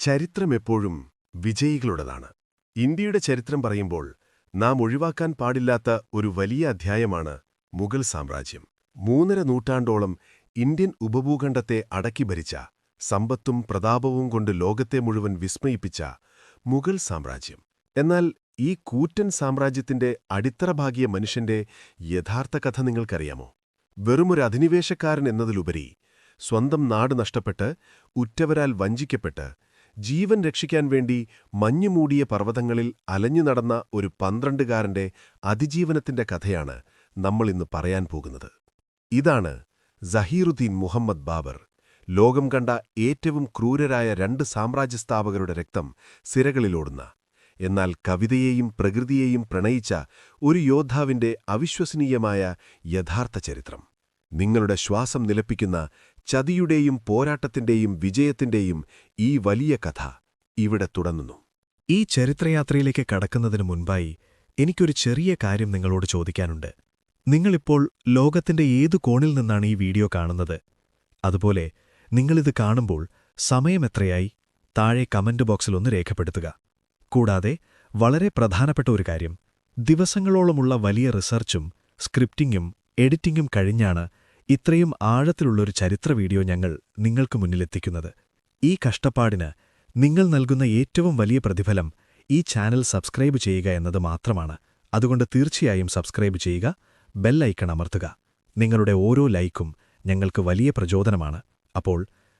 ചരിത്രമെപ്പോഴും വിജയികളുടേതാണ്. ഇന്ത്യയുടെ ചരിത്രം പറയുമ്പോൾ നാം ഒഴിവാക്കാൻ പാടില്ലാത്ത ഒരു വലിയ അധ്യായമാണ് മുഗൾ സാമ്രാജ്യം. 3.5 നൂറ്റാണ്ടോളം ഇന്ത്യൻ ഉപഭൂഖണ്ഡത്തെ അടക്കി ഭരിച്ച, സമ്പത്തും പ്രതാപവും കൊണ്ട് ലോകത്തെ മുഴുവൻ വിസ്മയിപ്പിച്ച മുഗൾ സാമ്രാജ്യം. എന്നാൽ ഈ കൂറ്റൻ സാമ്രാജ്യത്തിന്റെ അടിത്തറഭാഗിയ മനുഷ്യന്റെ യഥാർത്ഥ കഥ നിങ്ങൾക്കറിയാമോ? വെറുമൊരു അധിനിവേശക്കാരൻ എന്നതിലുപരി സ്വന്തം നാട് നഷ്ടപ്പെട്ട്, ഉറ്റവരാൽ വഞ്ചിക്കപ്പെട്ട്, ജീവൻ രക്ഷിക്കാൻ വേണ്ടി മഞ്ഞുമൂടിയ പർവ്വതങ്ങളിൽ അലഞ്ഞു നടന്ന ഒരു 12കാരന്റെ അതിജീവനത്തിന്റെ കഥയാണ് നമ്മളിന്ന് പറയാൻ പോകുന്നത്. ഇതാണ് സഹീറുദ്ദീൻ മുഹമ്മദ് ബാബർ. ലോകം കണ്ട ഏറ്റവും ക്രൂരരായ 2 സാമ്രാജ്യസ്ഥാപകരുടെ രക്തം സിരകളിലോടുന്ന, എന്നാൽ കവിതയെയും പ്രകൃതിയെയും പ്രണയിച്ച ഒരു യോദ്ധാവിന്റെ അവിശ്വസനീയമായ യഥാർത്ഥ ചരിത്രം. നിങ്ങളുടെ ശ്വാസം നിലപ്പിക്കുന്ന ചതിയുടെയും പോരാട്ടത്തിന്റെയും വിജയത്തിന്റെയും ഈ വലിയ കഥ ഇവിടെ തുടങ്ങുന്നു. ഈ ചരിത്രയാത്രയിലേക്ക് കടക്കുന്നതിനു മുൻപായി എനിക്കൊരു ചെറിയ കാര്യം നിങ്ങളോട് ചോദിക്കാനുണ്ട്. നിങ്ങളിപ്പോൾ ലോകത്തിന്റെ ഏതു കോണിൽ നിന്നാണ് ഈ വീഡിയോ കാണുന്നത്? അതുപോലെ നിങ്ങളിത് കാണുമ്പോൾ സമയമെത്രയായി? താഴെ കമന്റ് ബോക്സിൽ ഒന്ന് രേഖപ്പെടുത്തുക. കൂടാതെ വളരെ പ്രധാനപ്പെട്ട ഒരു കാര്യം, ദിവസങ്ങളോളമുള്ള വലിയ റിസർച്ചും സ്ക്രിപ്റ്റിംഗും എഡിറ്റിംഗും കഴിഞ്ഞാണ് ഇത്രയും ആഴത്തിലുള്ളൊരു ചരിത്ര വീഡിയോ ഞങ്ങൾ നിങ്ങൾക്ക് മുന്നിലെത്തിക്കുന്നത്. ഈ കഷ്ടപ്പാടിന് നിങ്ങൾ നൽകുന്ന ഏറ്റവും വലിയ പ്രതിഫലം ഈ ചാനൽ സബ്സ്ക്രൈബ് ചെയ്യുക എന്നത് മാത്രമാണ്. അതുകൊണ്ട് തീർച്ചയായും സബ്സ്ക്രൈബ് ചെയ്യുക, ബെൽ ഐക്കൺ അമർത്തുക. നിങ്ങളുടെ ഓരോ ലൈക്കും ഞങ്ങൾക്ക് വലിയ പ്രചോദനമാണ്. അപ്പോൾ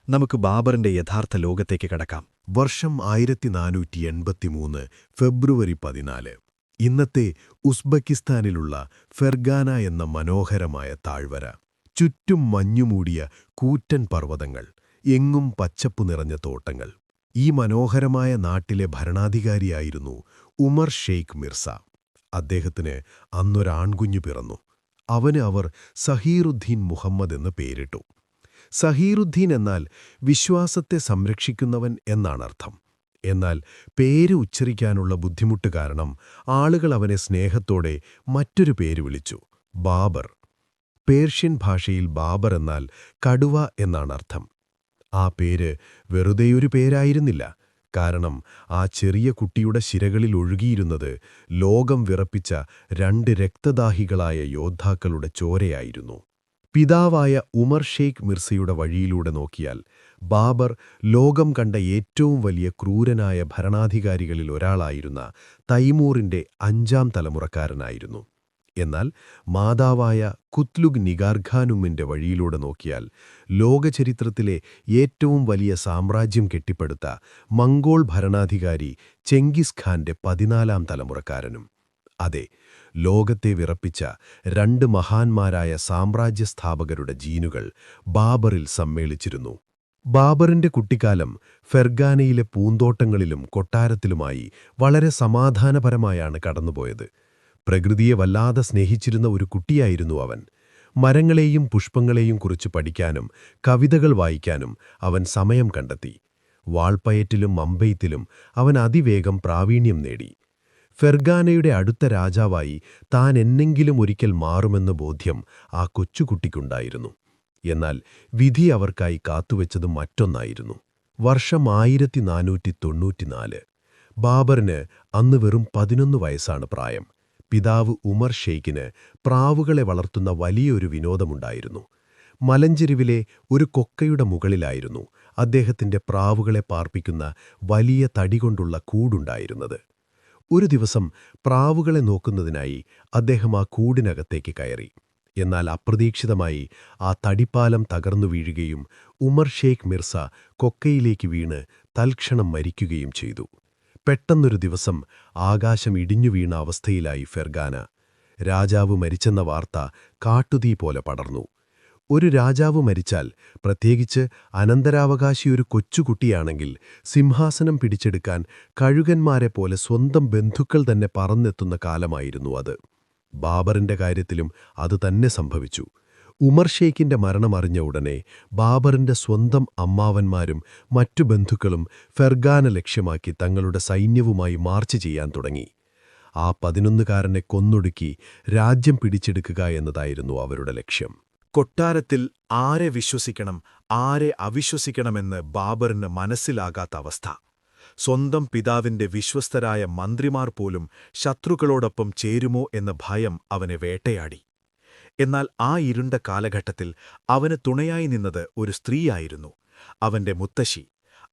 നമുക്ക് ബാബറിന്റെ യഥാർത്ഥ ലോകത്തേക്ക് കടക്കാം. വർഷം 1483 ഫെബ്രുവരി 14. ഇന്നത്തെ ഉസ്ബെക്കിസ്ഥാനിലുള്ള ഫെർഗാന എന്ന മനോഹരമായ താഴ്വര. ചുറ്റും മഞ്ഞുമൂടിയ കൂറ്റൻ പർവ്വതങ്ങൾ, എങ്ങും പച്ചപ്പു നിറഞ്ഞ തോട്ടങ്ങൾ. ഈ മനോഹരമായ നാട്ടിലെ ഭരണാധികാരിയായിരുന്നു ഉമർ ഷെയ്ഖ് മിർസ. അദ്ദേഹത്തിന് അന്നൊരാൺകുഞ്ഞു പിറന്നു. അവന് അവർ സഹീറുദ്ദീൻ മുഹമ്മദ് എന്ന് പേരിട്ടു. സഹീറുദ്ദീൻ എന്നാൽ വിശ്വാസത്തെ സംരക്ഷിക്കുന്നവൻ എന്നാണർത്ഥം. എന്നാൽ പേര് ഉച്ചരിക്കാനുള്ള ബുദ്ധിമുട്ട് കാരണം ആളുകൾ അവനെ സ്നേഹത്തോടെ മറ്റൊരു പേര് വിളിച്ചു, ബാബർ. പേർഷ്യൻ ഭാഷയിൽ ബാബർ എന്നാൽ കടുവ എന്നാണർത്ഥം. ആ പേര് വെറുതെയൊരു പേരായിരുന്നില്ല. കാരണം ആ ചെറിയ കുട്ടിയുടെ ശിരകളിൽ ഒഴുകിയിരുന്നത് ലോകം വിറപ്പിച്ച 2 രക്തദാഹികളായ യോദ്ധാക്കളുടെ ചോരയായിരുന്നു. പിതാവായ ഉമർ ഷെയ്ഖ് മിർസയുടെ വഴിയിലൂടെ നോക്കിയാൽ ബാബർ ലോകം കണ്ട ഏറ്റവും വലിയ ക്രൂരനായ ഭരണാധികാരികളിൽ ഒരാളായിരുന്ന തൈമൂറിന്റെ 5ാം തലമുറക്കാരനായിരുന്നു. എന്നാൽ മാതാവായ കുത്ലുഗ് നിഗാർഖാനുമിന്റെ വഴിയിലൂടെ നോക്കിയാൽ ലോകചരിത്രത്തിലെ ഏറ്റവും വലിയ സാമ്രാജ്യം കെട്ടിപ്പടുത്ത മംഗോൾ ഭരണാധികാരി ചെങ്കിസ് ഖാന്റെ 14ാം തലമുറക്കാരനും. അതെ, ലോകത്തെ വിറപ്പിച്ച 2 മഹാന്മാരായ സാമ്രാജ്യസ്ഥാപകരുടെ ജീനുകൾ ബാബറിൽ സമ്മേളിച്ചിരുന്നു. ബാബറിന്റെ കുട്ടിക്കാലം ഫെർഗാനയിലെ പൂന്തോട്ടങ്ങളിലും കൊട്ടാരത്തിലുമായി വളരെ സമാധാനപരമായാണ് കടന്നുപോയത്. പ്രകൃതിയെ വല്ലാതെ സ്നേഹിച്ചിരുന്ന ഒരു കുട്ടിയായിരുന്നു അവൻ. മരങ്ങളെയും പുഷ്പങ്ങളെയും കുറിച്ച് പഠിക്കാനും കവിതകൾ വായിക്കാനും അവൻ സമയം കണ്ടെത്തി. വാൾപ്പയറ്റിലും അമ്പെയ്ത്തിലും അവൻ അതിവേഗം പ്രാവീണ്യം നേടി. ഫെർഗാനയുടെ അടുത്ത രാജാവായി താൻ എന്നെങ്കിലും ഒരിക്കൽ മാറുമെന്ന ബോധ്യം ആ കൊച്ചുകുട്ടിക്കുണ്ടായിരുന്നു. എന്നാൽ വിധി അവർക്കായി കാത്തുവെച്ചത് മറ്റൊന്നായിരുന്നു. വർഷം 1494. ബാബറിന് അന്ന് വെറും 11 വയസ്സാണ് പ്രായം. പിതാവ് ഉമർ ഷെയ്ഖിന് പ്രാവുകളെ വളർത്തുന്ന വലിയൊരു വിനോദമുണ്ടായിരുന്നു. മലഞ്ചെരിവിലെ ഒരു കൊക്കയുടെ മുകളിലായിരുന്നു അദ്ദേഹത്തിന്റെ പ്രാവുകളെ പാർപ്പിക്കുന്ന വലിയ തടികൊണ്ടുള്ള കൂടുണ്ടായിരുന്നത്. ഒരു ദിവസം പ്രാവുകളെ നോക്കുന്നതിനായി അദ്ദേഹം ആ കൂടിനകത്തേക്ക് കയറി. എന്നാൽ അപ്രതീക്ഷിതമായി ആ തടിപ്പാലം തകർന്നു വീഴുകയും ഉമർ ഷെയ്ഖ് മിർസ കൊക്കയിലേക്ക് വീണ് തൽക്ഷണം മരിക്കുകയും ചെയ്തു. പെട്ടെന്നൊരു ദിവസം ആകാശം ഇടിഞ്ഞു വീണ അവസ്ഥയിലായി ഫെർഗാന. രാജാവ് മരിച്ചെന്ന വാർത്ത കാട്ടുതീ പോലെ പടർന്നു. ഒരു രാജാവ് മരിച്ചാൽ, പ്രത്യേകിച്ച് അനന്തരാവകാശി ഒരു കൊച്ചുകുട്ടിയാണെങ്കിൽ, സിംഹാസനം പിടിച്ചെടുക്കാൻ കഴുകന്മാരെപ്പോലെ സ്വന്തം ബന്ധുക്കൾ തന്നെ പറന്നെത്തുന്ന കാലമായിരുന്നു അത്. ബാബറിന്റെ കാര്യത്തിലും അതുതന്നെ സംഭവിച്ചു. ഉമർ ഷെയ്ഖിന്റെ മരണമറിഞ്ഞ ഉടനെ ബാബറിന്റെ സ്വന്തം അമ്മാവന്മാരും മറ്റു ബന്ധുക്കളും ഫെർഗാന ലക്ഷ്യമാക്കി തങ്ങളുടെ സൈന്യവുമായി മാർച്ച് ചെയ്യാൻ തുടങ്ങി. ആ 11കാരനെ കൊന്നൊടുക്കി രാജ്യം പിടിച്ചെടുക്കുക എന്നതായിരുന്നു അവരുടെ ലക്ഷ്യം. കൊട്ടാരത്തിൽ ആരെ വിശ്വസിക്കണം, ആരെ അവിശ്വസിക്കണമെന്ന് ബാബറിന് മനസ്സിലാകാത്ത അവസ്ഥ. സ്വന്തം പിതാവിന്റെ വിശ്വസ്തരായ മന്ത്രിമാർ പോലും ശത്രുക്കളോടൊപ്പം ചേരുമോ എന്ന ഭയം അവനെ വേട്ടയാടി. എന്നാൽ ആ ഇരുണ്ട കാലഘട്ടത്തിൽ അവന് തുണയായി നിന്നത് ഒരു സ്ത്രീയായിരുന്നു, അവന്റെ മുത്തശ്ശി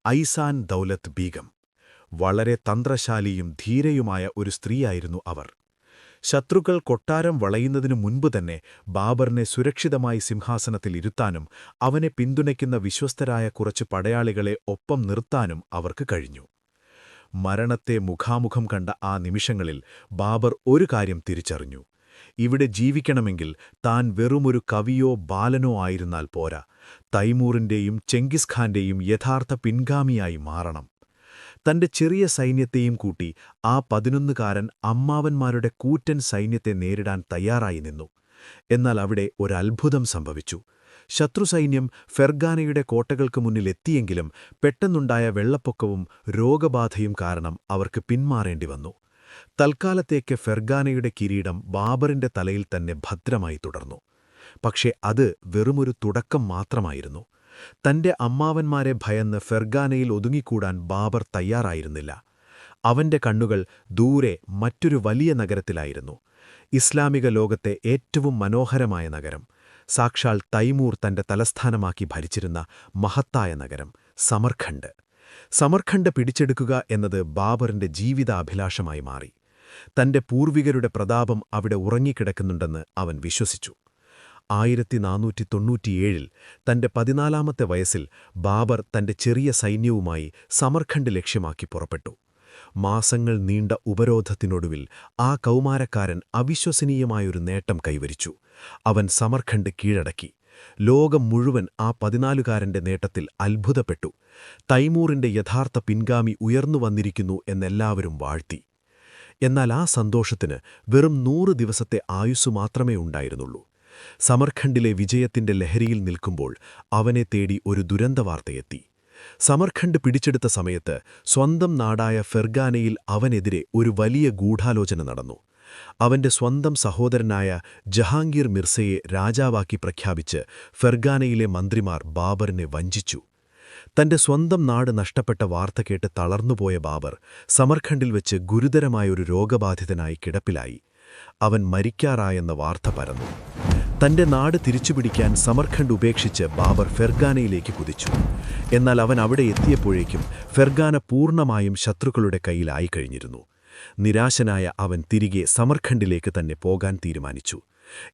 ഐസാൻ ദൗലത്ത് ബീഗം. വളരെ തന്ത്രശാലിയും ധീരയുമായ ഒരു സ്ത്രീയായിരുന്നു അവർ. ശത്രുക്കൾ കൊട്ടാരം വളയുന്നതിനു മുൻപ് തന്നെ ബാബറിനെ സുരക്ഷിതമായി സിംഹാസനത്തിൽ ഇരുത്താനും അവനെ പിന്തുണയ്ക്കുന്ന വിശ്വസ്തരായ കുറച്ച് പടയാളികളെ ഒപ്പം നിർത്താനും അവർക്ക് കഴിഞ്ഞു. മരണത്തെ മുഖാമുഖം കണ്ട ആ നിമിഷങ്ങളിൽ ബാബർ ഒരു കാര്യം തിരിച്ചറിഞ്ഞു. ഇവിടെ ജീവിക്കണമെങ്കിൽ താൻ വെറുമൊരു കവിയോ ബാലനോ ആയിരുന്നാൽ പോരാ, തൈമൂറിന്റെയും ചെങ്കിസ് ഖാന്റെയും യഥാർത്ഥ പിൻഗാമിയായി മാറണം. തന്റെ ചെറിയ സൈന്യത്തെയും കൂട്ടി ആ 11കാരൻ അമ്മാവന്മാരുടെ കൂറ്റൻ സൈന്യത്തെ നേരിടാൻ തയ്യാറായി നിന്നു. എന്നാൽ അവിടെ ഒരത്ഭുതം സംഭവിച്ചു. ശത്രുസൈന്യം ഫെർഗാനയുടെ കോട്ടകൾക്ക് മുന്നിലെത്തിയെങ്കിലും പെട്ടെന്നുണ്ടായ വെള്ളപ്പൊക്കവും രോഗബാധയും കാരണം അവർക്ക് പിന്മാറേണ്ടി വന്നു. തൽക്കാലത്തേക്ക് ഫെർഗാനയുടെ കിരീടം ബാബറിന്റെ തലയിൽ തന്നെ ഭദ്രമായി തുടർന്നു. പക്ഷേ അത് വെറുമൊരു തുടക്കം മാത്രമായിരുന്നു. തന്റെ അമ്മാവന്മാരെ ഭയന്ന് ഫെർഗാനയിൽ ഒതുങ്ങിക്കൂടാൻ ബാബർ തയ്യാറായിരുന്നില്ല. അവന്റെ കണ്ണുകൾ ദൂരെ മറ്റൊരു വലിയ നഗരത്തിലായിരുന്നു. ഇസ്ലാമിക ലോകത്തെ ഏറ്റവും മനോഹരമായ നഗരം, സാക്ഷാൽ തൈമൂർ തന്റെ തലസ്ഥാനമാക്കി ഭരിച്ചിരുന്ന മഹത്തായ നഗരം സമർഖണ്ഡ്. സമർഖണ്ഡ് പിടിച്ചെടുക്കുക എന്നത് ബാബറിന്റെ ജീവിതാഭിലാഷമായി മാറി. തന്റെ പൂർവികരുടെ പ്രതാപം അവിടെ ഉറങ്ങിക്കിടക്കുന്നുണ്ടെന്ന് അവൻ വിശ്വസിച്ചു. 1497 തന്റെ 14ാമത്തെ വയസ്സിൽ ബാബർ തന്റെ ചെറിയ സൈന്യവുമായി സമർഖണ്ഡ് ലക്ഷ്യമാക്കി പുറപ്പെട്ടു. മാസങ്ങൾ നീണ്ട ഉപരോധത്തിനൊടുവിൽ ആ കൗമാരക്കാരൻ അവിശ്വസനീയമായൊരു നേട്ടം കൈവരിച്ചു. അവൻ സമർഖണ്ഡ് കീഴടക്കി. ലോകം മുഴുവൻ ആ 14കാരന്റെ നേട്ടത്തിൽ അത്ഭുതപ്പെട്ടു. തൈമൂറിന്റെ യഥാർത്ഥ പിൻഗാമി ഉയർന്നുവന്നിരിക്കുന്നു എന്നെല്ലാവരും വാഴ്ത്തി. എന്നാൽ ആ സന്തോഷത്തിന് വെറും 100 ദിവസത്തെ ആയുസ്സു മാത്രമേ ഉണ്ടായിരുന്നുള്ളൂ. സമർഖണ്ഡിലെ വിജയത്തിന്റെ ലഹരിയിൽ നിൽക്കുമ്പോൾ അവനെ തേടി ഒരു ദുരന്തവാർത്തയെത്തി. സമർഖണ്ഡ് പിടിച്ചെടുത്ത സമയത്ത് സ്വന്തം നാടായ ഫെർഗാനയിൽ അവനെതിരെ ഒരു വലിയ ഗൂഢാലോചന നടന്നു. അവന്റെ സ്വന്തം സഹോദരനായ ജഹാംഗീർ മിർസയെ രാജാവാക്കി പ്രഖ്യാപിച്ച് ഫെർഗാനയിലെ മന്ത്രിമാർ ബാബറിനെ വഞ്ചിച്ചു. തന്റെ സ്വന്തം നാട് നഷ്ടപ്പെട്ട വാർത്ത കേട്ട് തളർന്നുപോയ ബാബർ സമർഖണ്ഡിൽ വെച്ച് ഗുരുതരമായൊരു രോഗബാധിതനായി കിടപ്പിലായി. അവൻ മരിക്കാറായെന്ന വാർത്ത പരന്നു. തന്റെ നാട് തിരിച്ചുപിടിക്കാൻ സമർഖണ്ഡ് ഉപേക്ഷിച്ച് ബാബർ ഫെർഗാനയിലേക്ക് കുതിച്ചു. എന്നാൽ അവൻ അവിടെ എത്തിയപ്പോഴേക്കും ഫെർഗാന പൂർണ്ണമായും ശത്രുക്കളുടെ കയ്യിലായിക്കഴിഞ്ഞിരുന്നു. നിരാശനായ അവൻ തിരികെ സമർഖണ്ഡിലേക്ക് തന്നെ പോകാൻ തീരുമാനിച്ചു.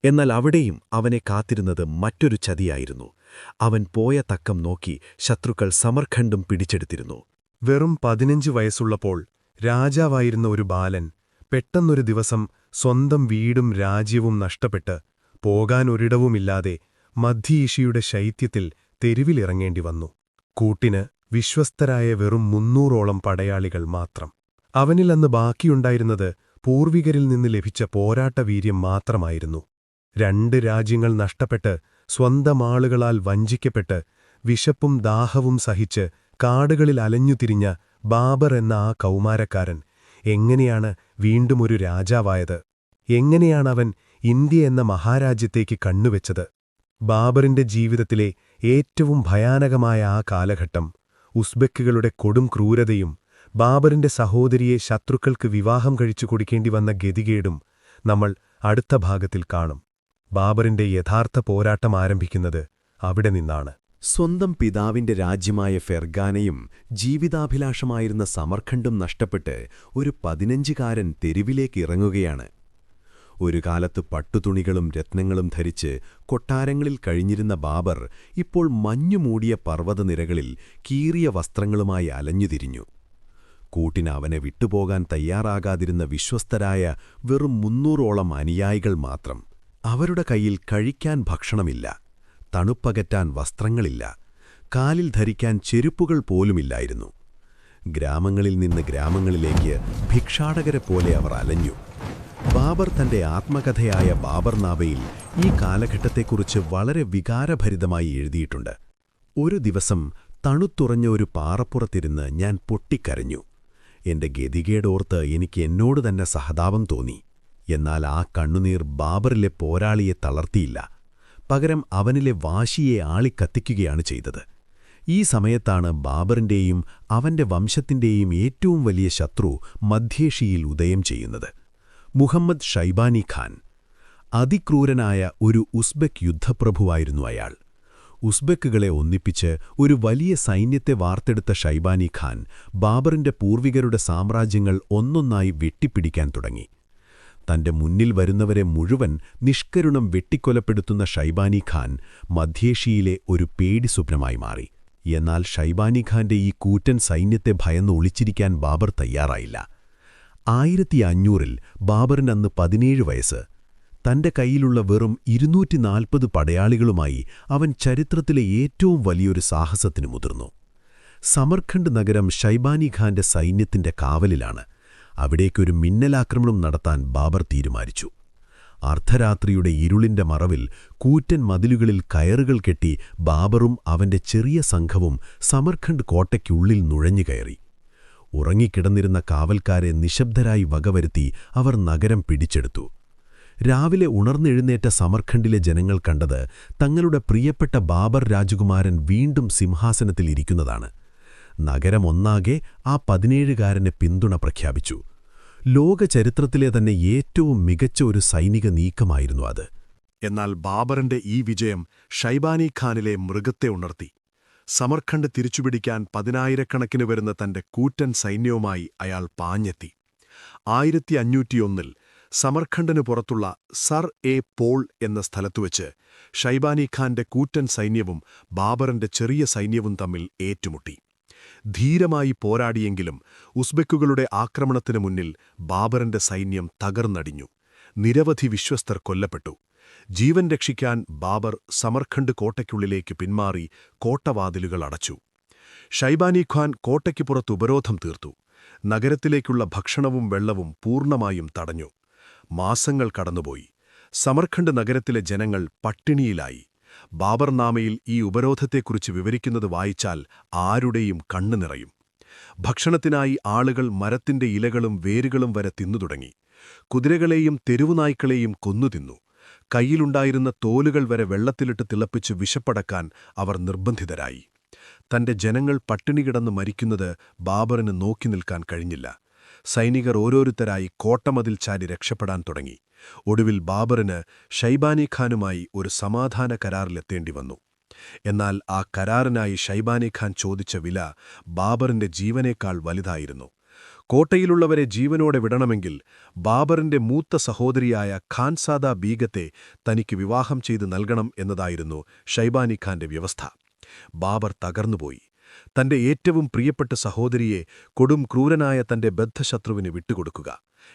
എന്നാൽ അവിടെയും അവനെ കാത്തിരുന്നത് മറ്റൊരു ചതിയായിരുന്നു. അവൻ പോയ തക്കം നോക്കി ശത്രുക്കൾ സമർഖണ്ഡും പിടിച്ചെടുത്തിരുന്നു. വെറും 15 വയസ്സുള്ളപ്പോൾ രാജാവായിരുന്ന ഒരു ബാലൻ പെട്ടെന്നൊരു ദിവസം സ്വന്തം വീടും രാജ്യവും നഷ്ടപ്പെട്ട് പോകാനൊരിടവുമില്ലാതെ മധ്യ-ഏഷ്യയുടെ ശൈത്യത്തിൽ തെരുവിലിറങ്ങേണ്ടി വന്നു. കൂട്ടിന് വിശ്വസ്തരായ വെറും 300ഓളം പടയാളികൾ മാത്രം. അവനിൽ അന്ന് ബാക്കിയുണ്ടായിരുന്നത് പൂർവികരിൽ നിന്ന് ലഭിച്ച പോരാട്ടവീര്യം മാത്രമായിരുന്നു. 2 രാജ്യങ്ങൾ നഷ്ടപ്പെട്ട് സ്വന്തം ആളുകളാൽ വഞ്ചിക്കപ്പെട്ട് വിശപ്പും ദാഹവും സഹിച്ച് കാടുകളിൽ അലഞ്ഞുതിരിഞ്ഞ ബാബർ എന്ന ആ കൗമാരക്കാരൻ എങ്ങനെയാണ് വീണ്ടും ഒരു രാജാവായത്? എങ്ങനെയാണവൻ ഇന്ത്യ എന്ന മഹാരാജ്യത്തേക്ക് കണ്ണുവെച്ചത്? ബാബറിന്റെ ജീവിതത്തിലെ ഏറ്റവും ഭയാനകമായ ആ കാലഘട്ടം, ഉസ്ബെക്കുകളുടെ കൊടും ക്രൂരതയും ബാബറിന്റെ സഹോദരിയെ ശത്രുക്കൾക്ക് വിവാഹം കഴിച്ചു കൊടുക്കേണ്ടി വന്ന ഗതികേടും നമ്മൾ അടുത്ത ഭാഗത്തിൽ കാണും. ബാബറിന്റെ യഥാർത്ഥ പോരാട്ടം ആരംഭിക്കുന്നത് അവിടെ നിന്നാണ്. സ്വന്തം പിതാവിന്റെ രാജ്യമായ ഫെർഗാനയും ജീവിതാഭിലാഷമായിരുന്ന സമർഖണ്ഡും നഷ്ടപ്പെട്ട് ഒരു 15കാരൻ തെരുവിലേക്ക് ഇറങ്ങുകയാണ്. ഒരു കാലത്ത് പട്ടുതുണികളും രത്നങ്ങളും ധരിച്ച് കൊട്ടാരങ്ങളിൽ കഴിഞ്ഞിരുന്ന ബാബർ ഇപ്പോൾ മഞ്ഞുമൂടിയ പർവ്വതനിരകളിൽ കീറിയ വസ്ത്രങ്ങളുമായി അലഞ്ഞുതിരിഞ്ഞു. കൂട്ടിന് അവനെ വിട്ടുപോകാൻ തയ്യാറാകാതിരുന്ന വിശ്വസ്തരായ വെറും 300ഓളം അനുയായികൾ മാത്രം. അവരുടെ കയ്യിൽ കഴിക്കാൻ ഭക്ഷണമില്ല, തണുപ്പകറ്റാൻ വസ്ത്രങ്ങളില്ല, കാലിൽ ധരിക്കാൻ ചെരുപ്പുകൾ പോലുമില്ലായിരുന്നു. ഗ്രാമങ്ങളിൽ നിന്ന് ഗ്രാമങ്ങളിലേക്ക് ഭിക്ഷാടകരെ പോലെ അവർ അലഞ്ഞു. ബാബർ തന്റെ ആത്മകഥയായ ബാബർനാമയിൽ ഈ കാലഘട്ടത്തെക്കുറിച്ച് വളരെ വികാരഭരിതമായി എഴുതിയിട്ടുണ്ട്. ഒരു ദിവസം തണുത്തുറഞ്ഞ ഒരു പാറപ്പുറത്തിരുന്ന് ഞാൻ പൊട്ടിക്കരഞ്ഞു. എന്റെ ഗതികേടോർത്ത് എനിക്ക് എന്നോട് തന്നെ സഹതാപം തോന്നി. എന്നാൽ ആ കണ്ണുനീർ ബാബറിലെ പോരാളിയെ തളർത്തിയില്ല. പകരം അവനിലെ വാശിയെ ആളിക്കത്തിക്കുകയാണ് ചെയ്തത്. ഈ സമയത്താണ് ബാബറിന്റെയും അവന്റെ വംശത്തിന്റെയും ഏറ്റവും വലിയ ശത്രു മധ്യേഷ്യയിൽ ഉദയം ചെയ്യുന്നത്. മുഹമ്മദ് ഷൈബാനി ഖാൻ. അതിക്രൂരനായ ഒരു ഉസ്ബെക്ക് യുദ്ധപ്രഭുവായിരുന്നു അയാൾ. ഉസ്ബെക്കുകളെ ഒന്നിപ്പിച്ച് ഒരു വലിയ സൈന്യത്തെ വാർത്തെടുത്ത ഷൈബാനി ഖാൻ ബാബറിന്റെ പൂർവികരുടെ സാമ്രാജ്യങ്ങൾ ഒന്നൊന്നായി വെട്ടിപ്പിടിക്കാൻ തുടങ്ങി. തന്റെ മുന്നിൽ വരുന്നവരെ മുഴുവൻ നിഷ്കരുണം വെട്ടിക്കൊലപ്പെടുത്തുന്ന ഷൈബാനി ഖാൻ മധ്യേഷ്യയിലെ ഒരു പേടിസ്വപ്നമായി മാറി. എന്നാൽ ഷൈബാനി ഖാന്റെ ഈ കൂറ്റൻ സൈന്യത്തെ ഭയന്ന് ഒളിച്ചിരിക്കാൻ ബാബർ തയ്യാറായില്ല. 1500-ൽ ബാബറിനന്ന് 17 വയസ്സ്. തന്റെ കൈയിലുള്ള വെറും 240 പടയാളികളുമായി അവൻ ചരിത്രത്തിലെ ഏറ്റവും വലിയൊരു സാഹസത്തിന് മുതിർന്നു. സമർഖണ്ഡ് നഗരം ഷൈബാനി ഖാന്റെ സൈന്യത്തിന്റെ കാവലിലാണ്. അവിടേക്കൊരു മിന്നലാക്രമണം നടത്താൻ ബാബർ തീരുമാനിച്ചു. അർദ്ധരാത്രിയുടെ ഇരുളിന്റെ മറവിൽ കൂറ്റൻ മതിലുകളിൽ കയറുകൾ കെട്ടി ബാബറും അവന്റെ ചെറിയ സംഘവും സമർഖണ്ഡ് കോട്ടയ്ക്കുള്ളിൽ നുഴഞ്ഞുകയറി. ഉറങ്ങിക്കിടന്നിരുന്ന കാവൽക്കാരെ നിശബ്ദരായി വകവരുത്തി അവർ നഗരം പിടിച്ചെടുത്തു. രാവിലെ ഉണർന്നെഴുന്നേറ്റ സമർഖണ്ഡിലെ ജനങ്ങൾ കണ്ടത് തങ്ങളുടെ പ്രിയപ്പെട്ട ബാബർ രാജകുമാരൻ വീണ്ടും സിംഹാസനത്തിൽ ഇരിക്കുന്നതാണ്. നഗരം ഒന്നാകെ ആ 17-കാരന് പിന്തുണ പ്രഖ്യാപിച്ചു. ലോക ചരിത്രത്തിലെ തന്നെ ഏറ്റവും മികച്ച ഒരു സൈനിക നീക്കമായിരുന്നു അത്. എന്നാൽ ബാബറിന്റെ ഈ വിജയം ഷൈബാനി ഖാനിലെ മൃഗത്തെ ഉണർത്തി. സമർഖണ്ഡ് തിരിച്ചുപിടിക്കാൻ 10,000-കണക്കിന് വരുന്ന തന്റെ കൂറ്റൻ സൈന്യവുമായി അയാൾ പാഞ്ഞെത്തി. 1501-ൽ സമർഖണ്ഡിനു പുറത്തുള്ള സർ എ പോൾ എന്ന സ്ഥലത്തുവച്ച് ഷൈബാനി ഖാന്റെ കൂറ്റൻ സൈന്യവും ബാബറിന്റെ ചെറിയ സൈന്യവും തമ്മിൽ ഏറ്റുമുട്ടി. ധീരമായി പോരാടിയെങ്കിലും ഉസ്ബെക്കുകളുടെ ആക്രമണത്തിനു മുന്നിൽ ബാബറിന്റെ സൈന്യം തകർന്നടിഞ്ഞു. നിരവധി വിശ്വസ്തർ കൊല്ലപ്പെട്ടു. ജീവൻ രക്ഷിക്കാൻ ബാബർ സമർഖണ്ഡ് കോട്ടയ്ക്കുള്ളിലേക്ക് പിന്മാറി കോട്ടവാതിലുകൾ അടച്ചു. ഷൈബാനി ഖാൻ കോട്ടയ്ക്ക് പുറത്ത് ഉപരോധം തീർത്തു. നഗരത്തിലേക്കുള്ള ഭക്ഷണവും വെള്ളവും പൂർണ്ണമായും തടഞ്ഞു. മാസങ്ങൾ കടന്നുപോയി. സമർഖണ്ഡ് നഗരത്തിലെ ജനങ്ങൾ പട്ടിണിയിലായി. ബാബർനാമയിൽ ഈ ഉപരോധത്തെക്കുറിച്ച് വിവരിക്കുന്നത് വായിച്ചാൽ ആരുടെയും കണ്ണു നിറയും. ഭക്ഷണത്തിനായി ആളുകൾ മരത്തിന്റെ ഇലകളും വേരുകളും വരെ തിന്നുതുടങ്ങി. കുതിരകളെയും തെരുവുനായ്ക്കളെയും കൊന്നുതിന്നു. കയ്യിലുണ്ടായിരുന്ന തോലുകൾ വരെ വെള്ളത്തിലിട്ട് തിളപ്പിച്ച് വിശപ്പടക്കാൻ അവർ നിർബന്ധിതരായി. തന്റെ ജനങ്ങൾ പട്ടിണി കിടന്ന് മരിക്കുന്നത് ബാബറിന് നോക്കി നിൽക്കാൻ കഴിഞ്ഞില്ല. സൈനികർ ഓരോരുത്തരായി കോട്ടമതിൽ ചാരി രക്ഷപ്പെടാൻ തുടങ്ങി. ഒടുവിൽ ബാബറിന് ഷൈബാനി ഖാനുമായി ഒരു സമാധാന കരാറിലെത്തേണ്ടി വന്നു. എന്നാൽ ആ കരാറിനായി ഷൈബാനി ഖാൻ ചോദിച്ച വില ബാബറിന്റെ ജീവനേക്കാൾ വലുതായിരുന്നു. കോട്ടയിലുള്ളവരെ ജീവനോടെ വിടണമെങ്കിൽ ബാബറിന്റെ മൂത്ത സഹോദരിയായ ഖാൻസാദ ബീഗത്തെ തനിക്ക് വിവാഹം ചെയ്ത് നൽകണം എന്നതായിരുന്നു ഷൈബാനി ഖാന്റെ വ്യവസ്ഥ. ബാബർ തകർന്നുപോയി. തന്റെ ഏറ്റവും പ്രിയപ്പെട്ട സഹോദരിയെ കൊടും ക്രൂരനായ തന്റെ ബദ്ധശത്രുവിന് വിട്ടുകൊടുക്കുക.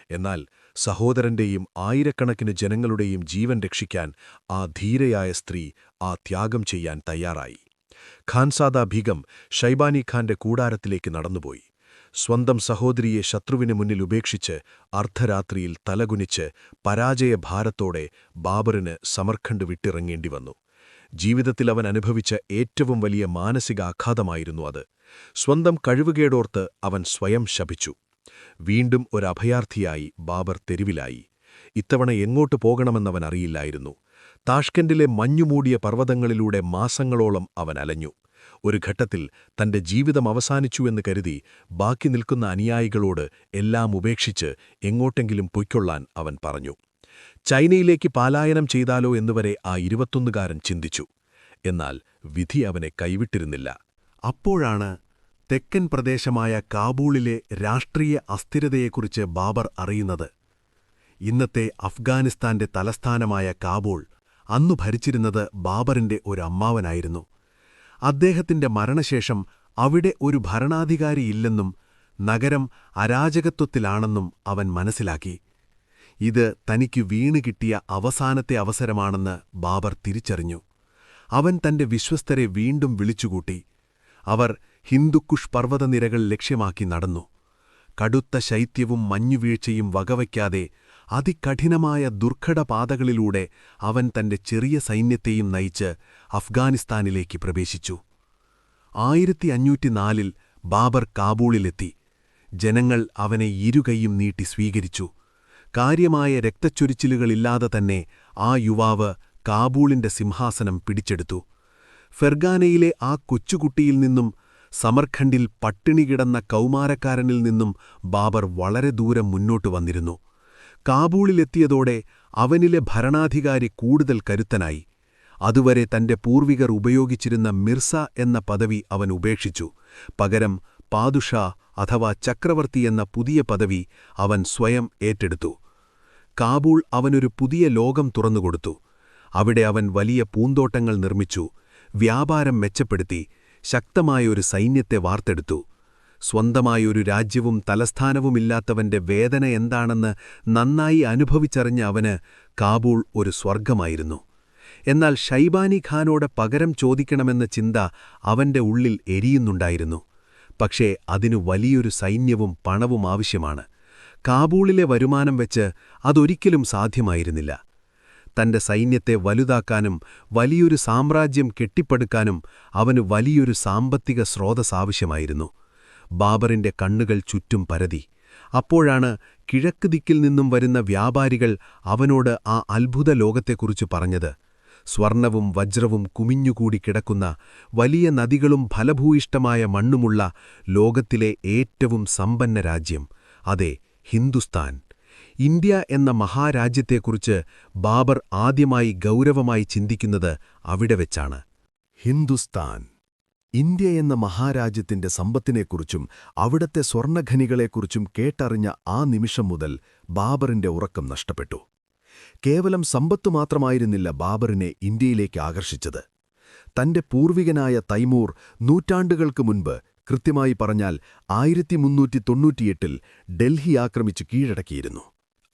എന്നാൽ സഹോദരന്റെയും ആയിരക്കണക്കിന് ജനങ്ങളുടെയും ജീവൻ രക്ഷിക്കാൻ ആ ധീരയായ സ്ത്രീ ആ ത്യാഗം ചെയ്യാൻ തയ്യാറായി. ഖാൻസാദ ബീഗം ഷൈബാനി ഖാന്റെ കൂടാരത്തിലേക്ക് നടന്നുപോയി. സ്വന്തം സഹോദരിയെ ശത്രുവിന് മുന്നിൽ ഉപേക്ഷിച്ച് അർദ്ധരാത്രിയിൽ തലകുനിച്ച് പരാജയഭാരത്തോടെ ബാബറിന് സമർഖണ്ഡ് വിട്ടിറങ്ങേണ്ടി വന്നു. ജീവിതത്തിൽ അവൻ അനുഭവിച്ച ഏറ്റവും വലിയ മാനസികാഘാതമായിരുന്നു അത്. സ്വന്തം കഴിവുകേടോർത്ത് അവൻ സ്വയം ശപിച്ചു. വീണ്ടും ഒരഭയാർത്ഥിയായി ബാബർ തെരുവിലായി. ഇത്തവണ എങ്ങോട്ട് പോകണമെന്നവൻ അറിയില്ലായിരുന്നു. താഷ്കെൻഡിലെ മഞ്ഞുമൂടിയ പർവ്വതങ്ങളിലൂടെ മാസങ്ങളോളം അവൻ അലഞ്ഞു. ഒരു ഘട്ടത്തിൽ തന്റെ ജീവിതം അവസാനിച്ചുവെന്ന് കരുതി ബാക്കി നിൽക്കുന്ന അനുയായികളോട് എല്ലാം ഉപേക്ഷിച്ച് എങ്ങോട്ടെങ്കിലും പൊയ്ക്കൊള്ളാൻ അവൻ പറഞ്ഞു. ചൈനയിലേക്ക് പലായനം ചെയ്താലോ എന്നുവരെ ആ 21-കാരൻ ചിന്തിച്ചു. എന്നാൽ വിധി അവനെ കൈവിട്ടിരുന്നില്ല. അപ്പോഴാണ് തെക്കൻ പ്രദേശമായ കാബൂളിലെ രാഷ്ട്രീയ അസ്ഥിരതയെക്കുറിച്ച് ബാബർ അറിയുന്നത്. ഇന്നത്തെ അഫ്ഗാനിസ്ഥാന്റെ തലസ്ഥാനമായ കാബൂൾ അന്നു ഭരിച്ചിരുന്നത് ബാബറിന്റെ ഒരമ്മാവനായിരുന്നു. അദ്ദേഹത്തിന്റെ മരണശേഷം അവിടെ ഒരു ഭരണാധികാരിയില്ലെന്നും നഗരം അരാജകത്വത്തിലാണെന്നും അവൻ മനസ്സിലാക്കി. ഇത് തനിക്ക് വീണുകിട്ടിയ അവസാനത്തെ അവസരമാണെന്ന് ബാബർ തിരിച്ചറിഞ്ഞു. അവൻ തന്റെ വിശ്വസ്തരെ വീണ്ടും വിളിച്ചുകൂട്ടി. അവർ ഹിന്ദുക്കുഷ് പർവ്വതനിരകൾ ലക്ഷ്യമാക്കി നടന്നു. കടുത്ത ശൈത്യവും മഞ്ഞുവീഴ്ചയും വകവയ്ക്കാതെ അതികഠിനമായ ദുർഘടപാതകളിലൂടെ അവൻ തന്റെ ചെറിയ സൈന്യത്തെയും നയിച്ച് അഫ്ഗാനിസ്ഥാനിലേക്ക് പ്രവേശിച്ചു. 1504-ൽ ബാബർ കാബൂളിലെത്തി. ജനങ്ങൾ അവനെ ഇരുകൈയും നീട്ടി സ്വീകരിച്ചു. കാര്യമായ രക്തച്ചൊരിച്ചിലുകളില്ലാതെ തന്നെ ആ യുവാവ് കാബൂളിന്റെ സിംഹാസനം പിടിച്ചെടുത്തു. ഫെർഗാനയിലെ ആ കൊച്ചുകുട്ടിയിൽ നിന്നും, സമർഖണ്ഡിൽ പട്ടിണി കിടന്ന കൗമാരക്കാരനിൽ നിന്നും ബാബർ വളരെ ദൂരം മുന്നോട്ടു വന്നിരുന്നു. കാബൂളിലെത്തിയതോടെ അവനിലെ ഭരണാധികാരി കൂടുതൽ കരുത്തനായി. അതുവരെ തന്റെ പൂർവികർ ഉപയോഗിച്ചിരുന്ന മിർസ എന്ന പദവി അവൻ ഉപേക്ഷിച്ചു. പകരം പാദുഷാ അഥവാ ചക്രവർത്തി എന്ന പുതിയ പദവി അവൻ സ്വയം ഏറ്റെടുത്തു. കാബൂൾ അവനൊരു പുതിയ ലോകം തുറന്നുകൊടുത്തു. അവിടെ അവൻ വലിയ പൂന്തോട്ടങ്ങൾ നിർമ്മിച്ചു, വ്യാപാരം മെച്ചപ്പെടുത്തി, ശക്തമായൊരു സൈന്യത്തെ വാർത്തെടുത്തു. സ്വന്തമായൊരു രാജ്യവും തലസ്ഥാനവുമില്ലാത്തവന്റെ വേദന എന്താണെന്ന് നന്നായി അനുഭവിച്ചറിഞ്ഞ അവന് കാബൂൾ ഒരു സ്വർഗമായിരുന്നു. എന്നാൽ ഷൈബാനി ഖാനോട് പകരം ചോദിക്കണമെന്ന ചിന്ത അവന്റെ ഉള്ളിൽ എരിയുന്നുണ്ടായിരുന്നു. പക്ഷേ അതിനു വലിയൊരു സൈന്യവും പണവും ആവശ്യമാണ്. കാബൂളിലെ വരുമാനം വെച്ച് അതൊരിക്കലും സാധ്യമായിരുന്നില്ല. തന്റെ സൈന്യത്തെ വലുതാക്കാനും വലിയൊരു സാമ്രാജ്യം കെട്ടിപ്പടുക്കാനും അവന് വലിയൊരു സാമ്പത്തിക സ്രോതസ് ആവശ്യമായിരുന്നു. ബാബറിന്റെ കണ്ണുകൾ ചുറ്റും പരതി. അപ്പോഴാണ് കിഴക്ക് ദിക്കിൽ നിന്നും വരുന്ന വ്യാപാരികൾ അവനോട് ആ അത്ഭുത ലോകത്തെക്കുറിച്ച് പറഞ്ഞത്. സ്വർണവും വജ്രവും കുമിഞ്ഞുകൂടി കിടക്കുന്ന, വലിയ നദികളും ഫലഭൂയിഷ്ടമായ മണ്ണുമുള്ള ലോകത്തിലെ ഏറ്റവും സമ്പന്ന രാജ്യം, അതെ, ഹിന്ദുസ്ഥാൻ. ഇന്ത്യ എന്ന മഹാരാജ്യത്തെക്കുറിച്ച് ബാബർ ആദ്യമായി ഗൗരവമായി ചിന്തിക്കുന്നത് അവിടെ വെച്ചാണ്. ഹിന്ദുസ്ഥാൻ, ഇന്ത്യ എന്ന മഹാരാജ്യത്തിന്റെ സമ്പത്തിനെക്കുറിച്ചും അവിടത്തെ സ്വർണ്ണഖനികളെക്കുറിച്ചും കേട്ടറിഞ്ഞ ആ നിമിഷം മുതൽ ബാബറിന്റെ ഉറക്കം നഷ്ടപ്പെട്ടു. കേവലം സമ്പത്തു മാത്രമായിരുന്നില്ല ബാബറിനെ ഇന്ത്യയിലേക്ക് ആകർഷിച്ചത്. തന്റെ പൂർവികനായ തൈമൂർ നൂറ്റാണ്ടുകൾക്ക് മുൻപ്, കൃത്യമായി പറഞ്ഞാൽ 1398-ൽ ഡൽഹി ആക്രമിച്ചു കീഴടക്കിയിരുന്നു.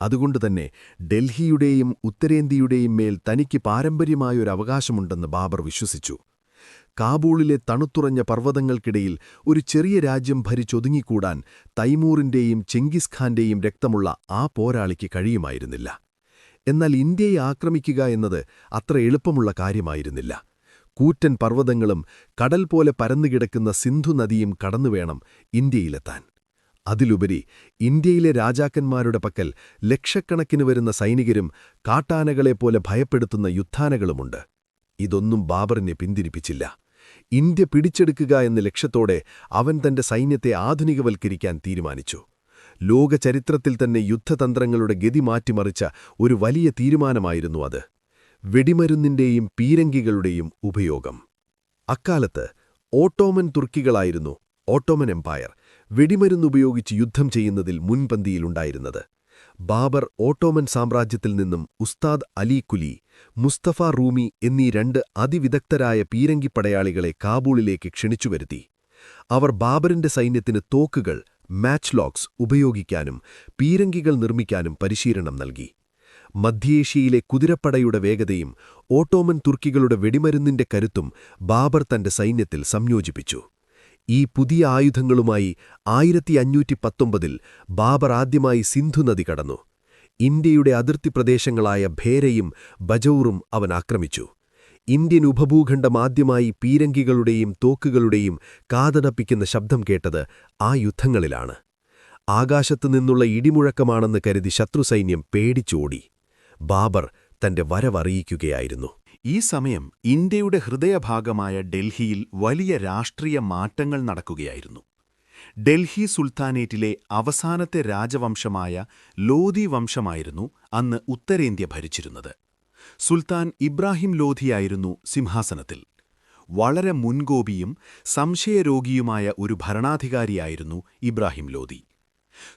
അതുകൊണ്ടുതന്നെ ഡൽഹിയുടെയും ഉത്തരേന്ത്യയുടെയും മേൽ തനിക്ക് പാരമ്പര്യമായൊരവകാശമുണ്ടെന്ന് ബാബർ വിശ്വസിച്ചു. കാബൂളിലെ തണുത്തുറഞ്ഞ പർവ്വതങ്ങൾക്കിടയിൽ ഒരു ചെറിയ രാജ്യം ഭരിച്ചൊതുങ്ങിക്കൂടാൻ തൈമൂറിന്റെയും ചെങ്കിസ് ഖാന്റെയും രക്തമുള്ള ആ പോരാളിക്ക് കഴിയുമായിരുന്നില്ല. എന്നാൽ ഇന്ത്യയെ ആക്രമിക്കുക എന്നത് അത്ര എളുപ്പമുള്ള കാര്യമായിരുന്നില്ല. കൂറ്റൻ പർവ്വതങ്ങളും കടൽ പോലെ പരന്നുകിടക്കുന്ന സിന്ധു നദിയും കടന്നുവേണം ഇന്ത്യയിലെത്താൻ. അതിലുപരി ഇന്ത്യയിലെ രാജാക്കന്മാരുടെ പക്കൽ ലക്ഷക്കണക്കിന് വരുന്ന സൈനികരും കാട്ടാനകളെപ്പോലെ ഭയപ്പെടുത്തുന്ന യുദ്ധാനകളുമുണ്ട്. ഇതൊന്നും ബാബറിനെ പിന്തിരിപ്പിച്ചില്ല. ഇന്ത്യ പിടിച്ചെടുക്കുക എന്ന ലക്ഷ്യത്തോടെ അവൻ തന്റെ സൈന്യത്തെ ആധുനികവൽക്കരിക്കാൻ തീരുമാനിച്ചു. ലോകചരിത്രത്തിൽ തന്നെ യുദ്ധതന്ത്രങ്ങളുടെ ഗതി മാറ്റിമറിച്ച ഒരു വലിയ തീരുമാനമായിരുന്നു അത്. വെടിമരുന്നിന്റെയും പീരങ്കികളുടെയും ഉപയോഗം. അക്കാലത്ത് ഓട്ടോമൻ തുർക്കികളായിരുന്നു, ഓട്ടോമൻ എംപയർ, വെടിമരുന്നുപയോഗിച്ച് യുദ്ധം ചെയ്യുന്നതിൽ മുൻപന്തിയിലുണ്ടായിരുന്നത്. ബാബർ ഓട്ടോമൻ സാമ്രാജ്യത്തിൽ നിന്നും ഉസ്താദ് അലി കുലി, മുസ്തഫ റൂമി എന്നീ 2 അതിവിദഗ്ധരായ പീരങ്കിപ്പടയാളികളെ കാബൂളിലേക്ക് ക്ഷണിച്ചുവരുത്തി. അവർ ബാബറിന്റെ സൈന്യത്തിന് തോക്കുകൾ, മാച്ച്ലോക്സ് ഉപയോഗിക്കാനും പീരങ്കികൾ നിർമ്മിക്കാനും പരിശീലനം നൽകി. മധ്യേഷ്യയിലെ കുതിരപ്പടയുടെ വേഗതയും ഓട്ടോമൻ തുർക്കികളുടെ വെടിമരുന്നിന്റെ കരുത്തും ബാബർ തന്റെ സൈന്യത്തിൽ സംയോജിപ്പിച്ചു. ഈ പുതിയ ആയുധങ്ങളുമായി 1519-ൽ ബാബർ ആദ്യമായി സിന്ധു നദി കടന്നു. ഇന്ത്യയുടെ അതിർത്തി പ്രദേശങ്ങളായ ഭേരയും ബജൗറും അവൻ ആക്രമിച്ചു. ഇന്ത്യൻ ഉപഭൂഖണ്ഡം ആദ്യമായി പീരങ്കികളുടെയും തോക്കുകളുടെയും കാതടപ്പിക്കുന്ന ശബ്ദം കേട്ടത് ആ യുദ്ധങ്ങളിലാണ്. ആകാശത്തുനിന്നുള്ള ഇടിമുഴക്കമാണെന്ന് കരുതി ശത്രുസൈന്യം പേടിച്ചോടി. ബാബർ തന്റെ വരവറിയിക്കുകയായിരുന്നു. ഈ സമയം ഇന്ത്യയുടെ ഹൃദയഭാഗമായ ഡൽഹിയിൽ വലിയ രാഷ്ട്രീയ മാറ്റങ്ങൾ നടക്കുകയായിരുന്നു. ഡൽഹി സുൽത്താനേറ്റിലെ അവസാനത്തെ രാജവംശമായ ലോധി വംശമായിരുന്നു അന്ന് ഉത്തരേന്ത്യ ഭരിച്ചിരുന്നത്. സുൽത്താൻ ഇബ്രാഹിം ലോധിയായിരുന്നു സിംഹാസനത്തിൽ. വളരെ മുൻകോപിയും സംശയരോഗിയുമായ ഒരു ഭരണാധികാരിയായിരുന്നു ഇബ്രാഹിം ലോധി.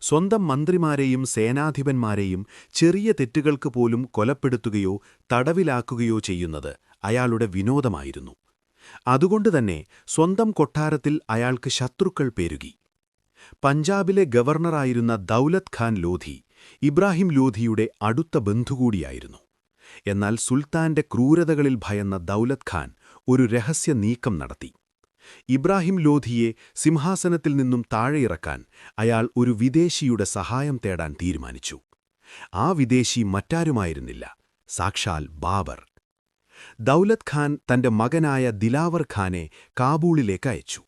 സ്വന്തം മന്ത്രിമാരെയും സേനാധിപന്മാരെയും ചെറിയ തെറ്റുകൾക്ക് പോലും കൊലപ്പെടുത്തുകയോ തടവിലാക്കുകയോ ചെയ്യുന്നത് അയാളുടെ വിനോദമായിരുന്നു. അതുകൊണ്ടുതന്നെ സ്വന്തം കൊട്ടാരത്തിൽ അയാൾക്ക് ശത്രുക്കൾ പെരുകി. പഞ്ചാബിലെ ഗവർണറായിരുന്ന ദൗലത് ഖാൻ ലോധി ഇബ്രാഹിം ലോധിയുടെ അടുത്ത ബന്ധുകൂടിയായിരുന്നു. എന്നാൽ സുൽത്താന്റെ ക്രൂരതകളിൽ ഭയന്ന ദൗലത് ഖാൻ ഒരു രഹസ്യ നീക്കം നടത്തി. ഇബ്രാഹിം ലോധിയെ സിംഹാസനത്തിൽ നിന്നും താഴെയിറക്കാൻ അയാൾ ഒരു വിദേശിയുടെ സഹായം തേടാൻ തീരുമാനിച്ചു. ആ വിദേശി മറ്റാരുമായിരുന്നില്ല, സാക്ഷാൽ ബാബർ. ദൗലത് ഖാൻ തന്റെ മകനായ ദിലാവർ ഖാനെ കാബൂളിലേക്ക് അയച്ചു.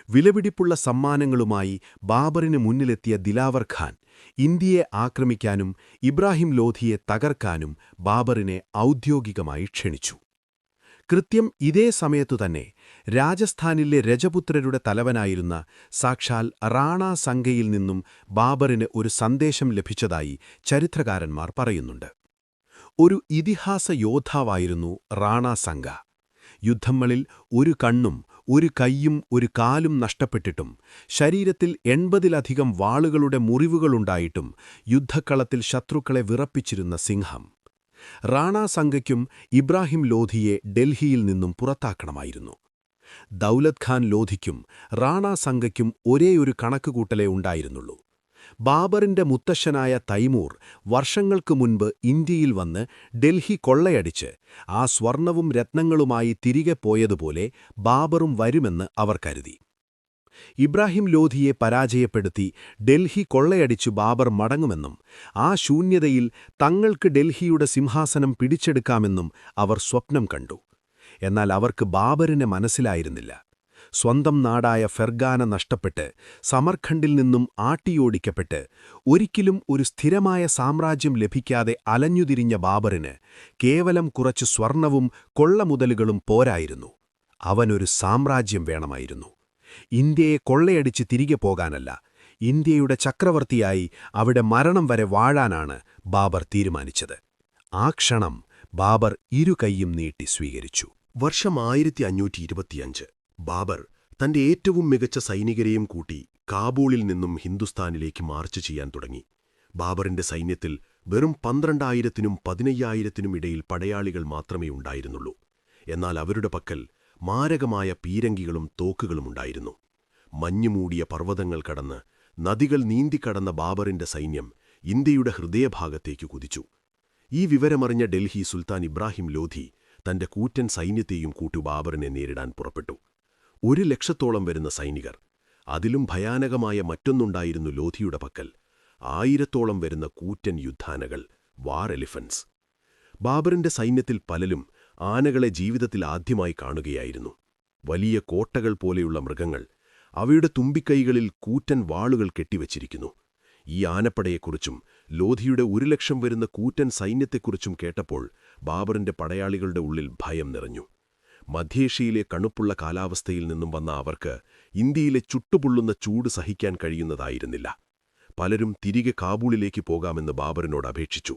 വിലപിടിപ്പുള്ള സമ്മാനങ്ങളുമായി ബാബറിന് മുന്നിലെത്തിയ ദിലാവർ ഖാൻ ഇന്ത്യയെ ആക്രമിക്കാനും ഇബ്രാഹിം ലോധിയെ തകർക്കാനും ബാബറിനെ ഔദ്യോഗികമായി ക്ഷണിച്ചു. കൃത്യം ഇതേ സമയത്തുതന്നെ രാജസ്ഥാനിലെ രജപുത്രരുടെ തലവനായിരുന്ന സാക്ഷാൽ റാണാ സംഗയിൽ നിന്നും ബാബറിന് ഒരു സന്ദേശം ലഭിച്ചതായി ചരിത്രകാരന്മാർ പറയുന്നുണ്ട്. ഒരു ഇതിഹാസ യോദ്ധാവായിരുന്നു റാണാ സംഗ. യുദ്ധങ്ങളിൽ ഒരു കണ്ണും ഒരു കൈയും ഒരു കാലും നഷ്ടപ്പെട്ടിട്ടും ശരീരത്തിൽ 80-ലധികം വാളുകളുടെ മുറിവുകളുണ്ടായിട്ടും യുദ്ധക്കളത്തിൽ ശത്രുക്കളെ വിറപ്പിച്ചിരുന്ന സിംഹം. റാണാ സംഗയ്ക്കും ഇബ്രാഹിം ലോധിയെ ഡൽഹിയിൽ നിന്നും പുറത്താക്കണമായിരുന്നു. ദൗലത് ഖാൻ ലോധിക്കും റാണാ സംഗയ്ക്കും ഒരേയൊരു കണക്കുകൂട്ടലേ ഉണ്ടായിരുന്നുള്ളൂ. ബാബറിന്റെ മുത്തശ്ശനായ തൈമൂർ വർഷങ്ങൾക്ക് മുൻപ് ഇന്ത്യയിൽ വന്ന് ഡൽഹി കൊള്ളയടിച്ച് ആ സ്വർണവും രത്നങ്ങളുമായി തിരികെ പോയതുപോലെ ബാബറും വരുമെന്ന് അവർ കരുതി. ഇബ്രാഹിം ലോധിയെ പരാജയപ്പെടുത്തി ഡൽഹി കൊള്ളയടിച്ചു ബാബർ മടങ്ങുമെന്നും ആ ശൂന്യതയിൽ തങ്ങൾക്ക് ഡൽഹിയുടെ സിംഹാസനം പിടിച്ചെടുക്കാമെന്നും അവർ സ്വപ്നം കണ്ടു. എന്നാൽ അവർക്ക് ബാബറിനെ മനസ്സിലായിരുന്നില്ല. സ്വന്തം നാടായ ഫെർഗാന നഷ്ടപ്പെട്ട് സമർഖണ്ഡിൽ നിന്നും ആട്ടിയോടിക്കപ്പെട്ട് ഒരിക്കലും ഒരു സ്ഥിരമായ സാമ്രാജ്യം ലഭിക്കാതെ അലഞ്ഞുതിരിഞ്ഞ ബാബറിന് കേവലം കുറച്ച് സ്വർണവും കൊള്ളമുതലുകളും പോരായിരുന്നു. അവനൊരു സാമ്രാജ്യം വേണമായിരുന്നു. ഇന്ത്യയെ കൊള്ളയടിച്ച് തിരികെ പോകാനല്ല, ഇന്ത്യയുടെ ചക്രവർത്തിയായി അവിടെ മരണം വരെ വാഴാനാണ് ബാബർ തീരുമാനിച്ചത്. ആ ക്ഷണം ബാബർ ഇരുകൈയും നീട്ടി സ്വീകരിച്ചു. വർഷം 1525 ബാബർ തന്റെ ഏറ്റവും മികച്ച സൈനികരെയും കൂട്ടി കാബൂളിൽ നിന്നും ഹിന്ദുസ്ഥാനിലേക്ക് മാർച്ച് ചെയ്യാൻ തുടങ്ങി. ബാബറിന്റെ സൈന്യത്തിൽ വെറും 12,000-നും 15,000-നും ഇടയിൽ പടയാളികൾ മാത്രമേ ഉണ്ടായിരുന്നുള്ളൂ. എന്നാൽ അവരുടെ പക്കൽ മാരകമായ പീരങ്കികളും തോക്കുകളുമുണ്ടായിരുന്നു. മഞ്ഞുമൂടിയ പർവ്വതങ്ങൾ കടന്ന് നദികൾ നീന്തിക്കടന്ന ബാബറിന്റെ സൈന്യം ഇന്ത്യയുടെ ഹൃദയഭാഗത്തേക്ക് കുതിച്ചു. ഈ വിവരമറിഞ്ഞ ഡൽഹി സുൽത്താൻ ഇബ്രാഹിം ലോധി തന്റെ കൂറ്റൻ സൈന്യത്തെയും കൂട്ടി ബാബറിനെ നേരിടാൻ പുറപ്പെട്ടു. 1,00,000-ഓളം വരുന്ന സൈനികർ. അതിലും ഭയാനകമായ മറ്റൊന്നുണ്ടായിരുന്നു ലോധിയുടെ പക്കൽ. 1000-ഓളം വരുന്ന കൂറ്റൻ യുദ്ധാനകൾ, വാർ എലിഫൻസ്. ബാബറിന്റെ സൈന്യത്തിൽ പലരും ആനകളെ ജീവിതത്തിൽ ആദ്യമായി കാണുകയായിരുന്നു. വലിയ കോട്ടകൾ പോലെയുള്ള മൃഗങ്ങൾ, അവയുടെ തുമ്പിക്കൈകളിൽ കൂറ്റൻ വാളുകൾ കെട്ടിവച്ചിരിക്കുന്നു. ഈ ആനപ്പടയെക്കുറിച്ചും ലോധിയുടെ 1,00,000 വരുന്ന കൂറ്റൻ സൈന്യത്തെക്കുറിച്ചും കേട്ടപ്പോൾ ബാബറിന്റെ പടയാളികളുടെ ഉള്ളിൽ ഭയം നിറഞ്ഞു. മധ്യേഷ്യയിലെ കണുപ്പുള്ള കാലാവസ്ഥയിൽ നിന്നും വന്ന അവർക്ക് ഇന്ത്യയിലെ ചുട്ടുപൊള്ളുന്ന ചൂട് സഹിക്കാൻ കഴിയുന്നതായിരുന്നില്ല. പലരും തിരികെ കാബൂളിലേക്ക് പോകാമെന്ന് ബാബറിനോട് അപേക്ഷിച്ചു.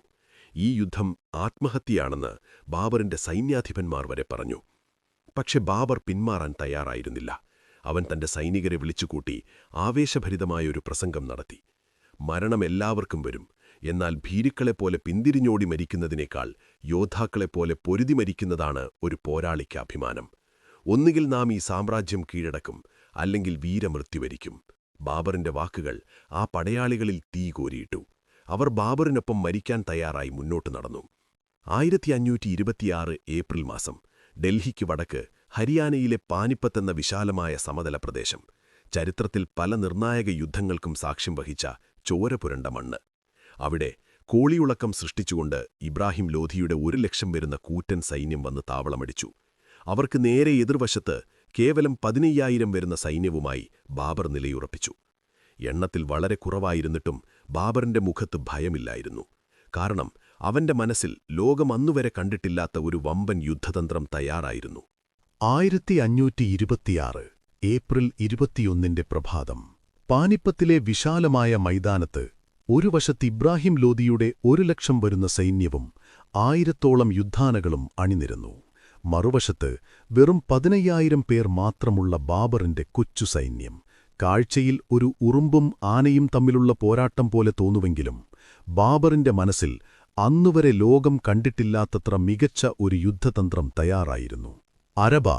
ഈ യുദ്ധം ആത്മഹത്യയാണെന്ന് ബാബറിന്റെ സൈന്യാധിപന്മാർ വരെ പറഞ്ഞു. പക്ഷെ ബാബർ പിന്മാറാൻ തയ്യാറായിരുന്നില്ല. അവൻ തന്റെ സൈനികരെ വിളിച്ചുകൂട്ടി ആവേശഭരിതമായൊരു പ്രസംഗം നടത്തി. മരണം എല്ലാവർക്കും വരും, എന്നാൽ ഭീരുക്കളെപ്പോലെ പിന്തിരിഞ്ഞോടി മരിക്കുന്നതിനേക്കാൾ യോദ്ധാക്കളെപ്പോലെ പൊരുതി മരിക്കുന്നതാണ് ഒരു പോരാളിക്ക് അഭിമാനം. ഒന്നുകിൽ നാം ഈ സാമ്രാജ്യം കീഴടക്കും, അല്ലെങ്കിൽ വീരമൃത്യു വരിക്കും. ബാബറിന്റെ വാക്കുകൾ ആ പടയാളികളിൽ തീ കോരിയിട്ടു. അവർ ബാബറിനൊപ്പം മരിക്കാൻ തയ്യാറായി മുന്നോട്ടു നടന്നു. 1526 ഏപ്രിൽ മാസം ഡൽഹിക്ക് വടക്ക് ഹരിയാനയിലെ പാനിപ്പത്ത് എന്ന വിശാലമായ സമതല പ്രദേശം. ചരിത്രത്തിൽ പല നിർണായക യുദ്ധങ്ങൾക്കും സാക്ഷ്യം വഹിച്ച ചോര പുരണ്ട മണ്ണ്. അവിടെ കോളിയുളക്കം സൃഷ്ടിച്ചുകൊണ്ട് ഇബ്രാഹിം ലോധിയുടെ 1,00,000 വരുന്ന കൂറ്റൻ സൈന്യം വന്ന് താവളമടിച്ചു. അവർക്ക് നേരെ എതിർവശത്ത് കേവലം 15,000 വരുന്ന സൈന്യവുമായി ബാബർ നിലയുറപ്പിച്ചു. എണ്ണത്തിൽ വളരെ കുറവായിരുന്നിട്ടും ബാബറിന്റെ മുഖത്ത് ഭയമില്ലായിരുന്നു. കാരണം അവന്റെ മനസ്സിൽ ലോകം അന്നുവരെ കണ്ടിട്ടില്ലാത്ത ഒരു വമ്പൻ യുദ്ധതന്ത്രം തയ്യാറായിരുന്നു. 1526 ഏപ്രിൽ 21 പ്രഭാതം. പാനിപ്പത്തിലെ വിശാലമായ മൈതാനത്ത് ഒരു വശത്ത് ഇബ്രാഹിം ലോധിയുടെ 1,00,000 വരുന്ന സൈന്യവും 1000-ഓളം യുദ്ധാനകളും അണിനിരന്നു. മറുവശത്ത് വെറും 15,000 പേർ മാത്രമുള്ള ബാബറിന്റെ കൊച്ചു സൈന്യം. കാഴ്ചയിൽ ഒരു ഉറുമ്പും ആനയും തമ്മിലുള്ള പോരാട്ടം പോലെ തോന്നുവെങ്കിലും ബാബറിന്റെ മനസ്സിൽ അന്നുവരെ ലോകം കണ്ടിട്ടില്ലാത്തത്ര മികച്ച ഒരു യുദ്ധതന്ത്രം തയ്യാറായിരുന്നു. അരബ,